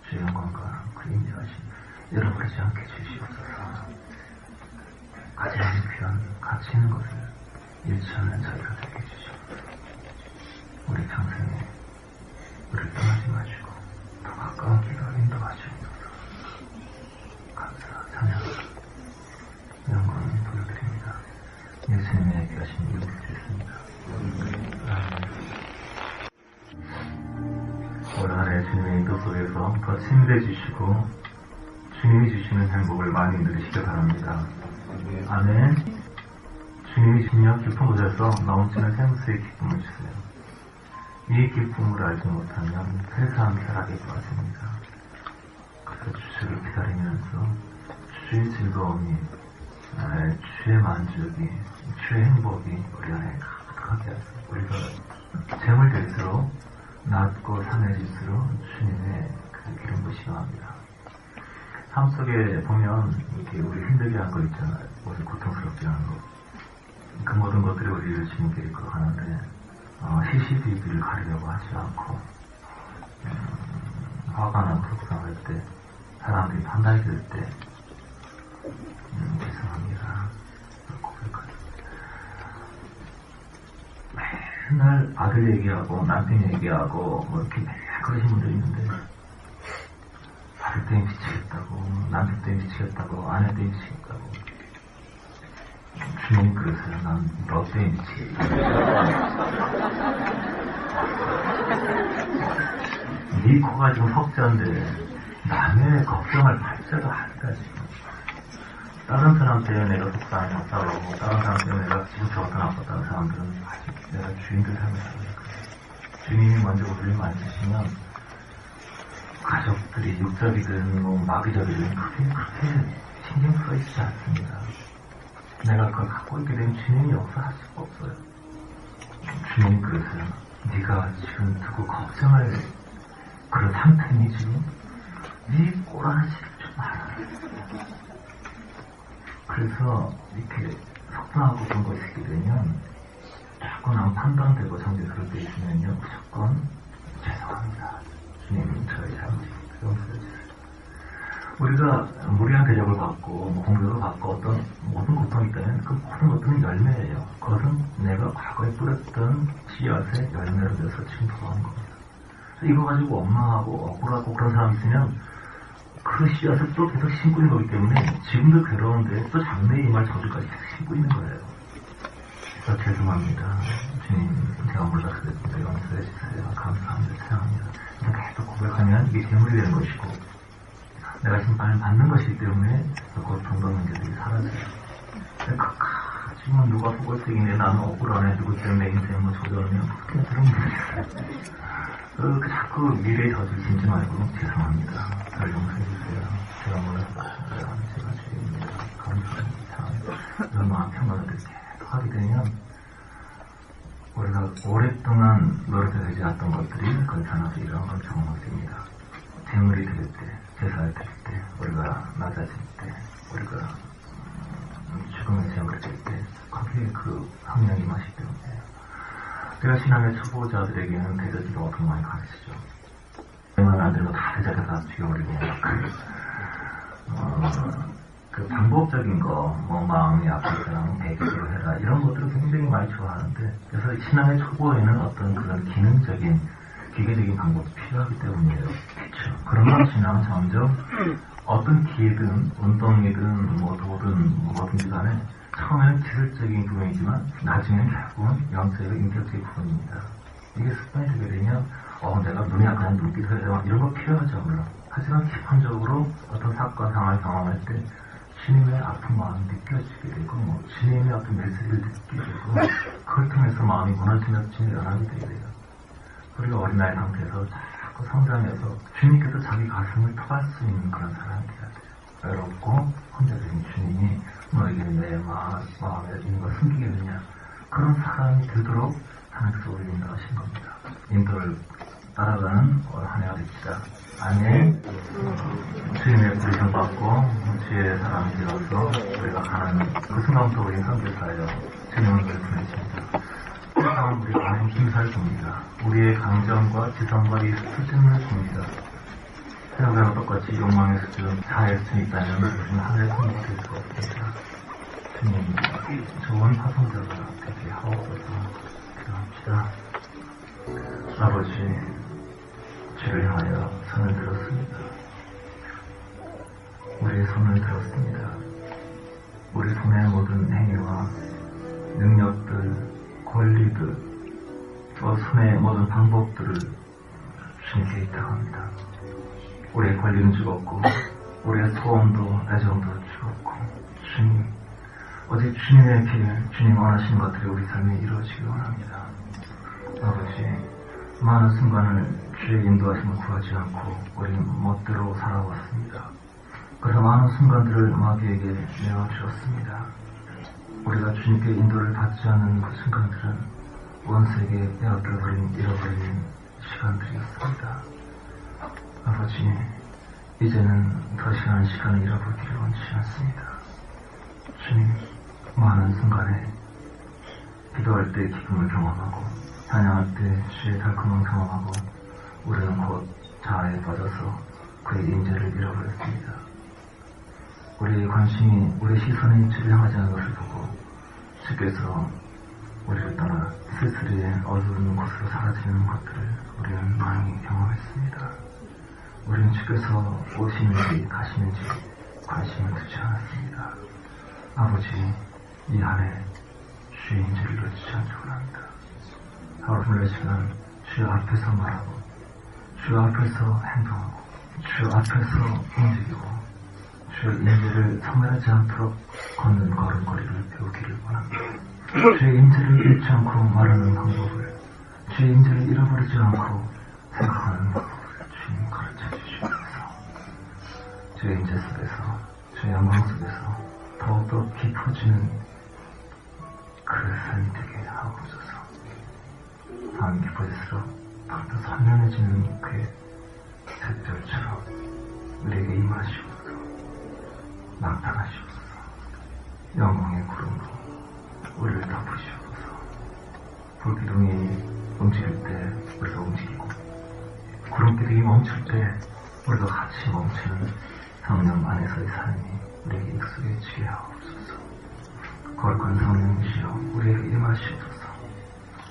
S1: 주의 영광과 그 인도하심 잃어버리지 않게 주시옵소서. 가장 귀한 가치 있는 것을 일천은 저희가 되게 해주시고 우리 평생에 우리를 떠나지 마시고 더 가까운 길로 인도하시옵소서. 감사, 찬양, 영광을 돌려드립니다. 예수님의 귀하신 이름으로 드렸습니다. 올 한해 주님의 인도 속에서 더 친밀해지시고 주님이 주시는 행복을 많이 누리시길 바랍니다. 아멘. 주님이 주님 기쁨 곳에서 넘치는 생수의 기쁨을 주세요. 이 기쁨을 알지 못하면 세상 쾌락에 빠집니다. 그래서 주를 기다리면서 주의 즐거움이, 주의 만족이, 주의 행복이 우리 안에 가득하게 하세요. 우리가 재물 될수록 낮고 산해질수록 주님의 그 기름 부시가 합니다. 삶 속에 보면 이렇게 우리 힘들게 한 거 있잖아요. 우리 고통스럽게 하는 거. 그 모든 것들이 우리를 주님께 이끌어가는데 시시비비를 가리려고 하지 않고 화가 나고 속상할 때 사람들이 판단이 될 때 죄송합니다. 고백하죠. 맨날 아들 얘기하고 남편 얘기하고 뭐 이렇게 그러신 분들이 있는데 아들 때문에 미치겠다고 남편 때문에 미치겠다고 아내 때문에 미치겠다고 주님이 그러세요. 난 너 때문에 미치겠다. 네 코가 지금 석자인데 남의 걱정을 발자도 아니다 지금. 다른 사람 때문에 내가 속상했다고 그러고 다른 사람 때문에 내가 지금 저것도 아팠다는 사람들은 아직 내가 주인들 삶을 살아야 돼. 주님이 먼저 우리를 만지시면 가족들이 육적이든 뭐 마귀적이든 그렇게 신경 써있지 않습니다. 내가 그걸 갖고 있게 되면 주님이 역사할 수가 없어요. 주님이 그러세요. 네가 지금 두고 걱정할 그런 상태니 지금 네 꼬라지를 좀 알아. 그래서 이렇게 속상하고 그런 거 있게 되면 자꾸 난 판단되고 정죄스러울 때 있으면요 무조건 죄송합니다. 주님 저의 잘못입니다. 용서해주세요. 우리가 무리한 대접을 받고 공격을 받고 어떤 모든 고통이 있다면 그 모든 것들은 열매예요. 그것은 내가 과거에 뿌렸던 씨앗의 열매로 돼서 지금 돌아오는 겁니다. 이거 가지고 원망하고 억울하고 그런 사람이 있으면 그 씨앗을 또 계속 심고 있는 거기 때문에 지금도 괴로운데 또 장래의 말 저주까지 계속 심고 있는 거예요. 그래서 죄송합니다. 주님 제가 몰라서 그랬는데 용서해 주세요. 감사합니다. 사랑합니다. 이렇게 계속 고백하면 이게 재물이 되는 것이고 내가 심판을 받는 것이기 때문에 고통과 문제들이 사라져요. 지금 누가 속을색이네 나는 억울하네 누구 때문에 내 인생 뭐 조절하면 그렇게 그런 문제예요. 자꾸 미래의 저주를 짓지 말고 죄송합니다. 저를 용서해주세요. 제가 몰랐습니다. 제가 주입니다. 감사합니다. 이런 마음 평가를 계속 하게 되면 우리가 오랫동안 노력되지 않았던 것들이 거의 하나씩 이런 걸 경험하게 됩니다. 재물이 될 때, 제사를 드릴 때, 우리가 낮아질 때, 우리가 죽음의 재물이 될 때, 거기에 그 성령이 마시기 때문이에요. 제가 신앙의 초보자들에게는 대저지가 어떻게 많이 가르치죠. 말 안 들고 다 대적해서 죽여버리고, 그 방법적인 거, 뭐 마음이 아플 때랑 배교를 해라, 이런 것들을 굉장히 많이 좋아하는데, 그래서 신앙의 초보에는 어떤 그런 기능적인, 기계적인 방법이 필요하기 때문이에요. 그렇죠. 그러면 신앙은 점점 어떤 기회든 운동이든 뭐 도든 뭐든지 간에 처음에는 기술적인 부분이지만 나중에는 결국은 영적이고 인격적인 부분입니다. 이게 습관이 되게 되면 내가 눈이 약간 눈빛 흐려져 이런 거 필요하죠 물론. 하지만 기본적으로 어떤 사건 상황을 경험할 때 주님의 아픈 마음이 느껴지게 되고 뭐 주님의 어떤 메시지를 듣게 되고 그걸 통해서 마음이 무너지면서 주님이 연합이 되게 돼요. 우리가 어린아이 상태에서 자꾸 성장해서 주님께서 자기 가슴을 터갈 수 있는 그런 사람이 돼야 돼요. 외롭고 혼자적인 주님이 너에게 내 마음에 있는 걸 숨기겠느냐 그런 사람이 되도록 하나님께서 우리를 인도하신 겁니다. 인도를 따라가는 한 해가 됩시다. 아멘. 주님의 부르심 받고 주의 사람이 되어서 우리가 가는 그 순간부터 우리는 선교사예요. 주님은 우리를 보내십니다. 세상은 우리 안에 힘살 겁니다. 우리의 강점과 지성과 이 수준을 봅니다. 세상과 똑같이 욕망의 수준, 자아의 수준이 있다면 우리는 하늘의 손이 될 수가 없습니다. 주님, 좋은 파송자가 되게 하옵소서. 기도합시다. 아버지, 주를 향하여 손을 들었습니다. 우리의 손을 들었습니다. 우리 손의 모든 행위와 능력들, 권리들, 또 손의 모든 방법들을 주님께 입탁합니다. 우리의 권리는 죽었고, 우리의 소원도 애정도 죽었고, 주님, 오직 주님의 길, 주님 원하시는 것들이 우리 삶에 이루어지길 원합니다. 아버지, 많은 순간을 주의 인도하심을 구하지 않고 우리는 멋대로 살아왔습니다. 그래서 많은 순간들을 마귀에게 내어주었습니다. 우리가 주님께 인도를 받지 않는 그 순간들은 원수에게 빼앗겨버린, 잃어버리는 시간들이었습니다. 아버지, 이제는 더 이상 시간을 잃어버리기를 원치 않습니다. 주님, 많은 순간에 기도할 때 기쁨을 경험하고 찬양할 때 주의 달콤함을 경험하고 우리는 곧 자아에 빠져서 그의 인재를 잃어버렸습니다. 우리의 관심이, 우리의 시선이 주를 향하지 않은 것을 보고 주께서 우리를 떠나 스스로의 어두운 곳으로 사라지는 것들을 우리는 많이 경험했습니다. 우리는 주께서 오시는지 가시는지 관심을 두지 않았습니다. 아버지, 이 안에 주의 인재를 놓치지 않기를 원합니다. 하루 24시간 주 앞에서 말하고 주 앞에서 행동하고 주 앞에서 움직이고 주의 인재를 소멸하지 않도록 걷는 걸음걸이를 배우기를 원합니다. 주의 인재를 잃지 않고 말하는 방법을, 주의 인재를 잃어버리지 않고 생각하는 방법을 주님 가르쳐 주시옵소서. 주의 인재 속에서, 주의 영광 속에서 더욱더 깊어지는 그 삶이 되게 하옵소서. 마음이 깊어질수록 더욱더 선명해지는 그의 샛별처럼 우리에게 임하시옵소서. 나타나시옵소서. 영광의 구름으로 우리를 덮으시옵소서. 불기둥이 움직일 때 우리가 움직이고 구름기둥이 멈출 때 우리가 같이 멈추는 성령 안에서의 삶이 우리에게 익숙해지게 하옵소서. 거룩한 성령이시여 우리에게 임하시옵소서.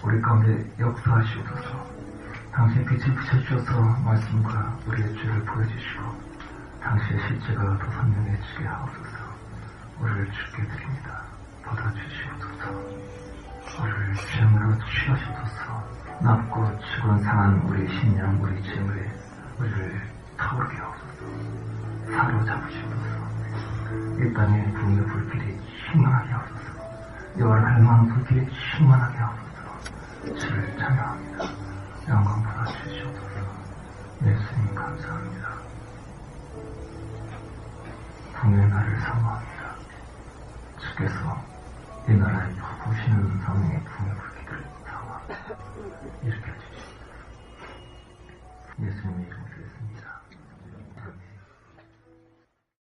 S1: 우리 가운데 역사하시옵소서. 당신의 빛을 비춰주셔서 말씀과 우리의 죄를 보여주시고 당신의 실제가 더 선명해지게 하옵소서. 우리를 주께 드립니다. 받아주시옵소서. 우리를 주님으로 취하시옵소서. 낮고 추운 상한 우리의 신령, 우리 죄물에 우리를 타오르게 하옵소서. 사로잡으시옵소서. 이 땅의 부흥의 불길이 충만하게 하옵소서. 여호와를 갈망하는 불길이 충만하게 하옵소서. 주를 찬양합니다. 영광 받아주시옵소서. 예수님 감사합니다. 부흥의 날을 사모합니다. 주께서 이 나라에 부으시는 성령의 부흥의 불길을 사모합니다. 일으켜 주십시오. 예수님의 이름으로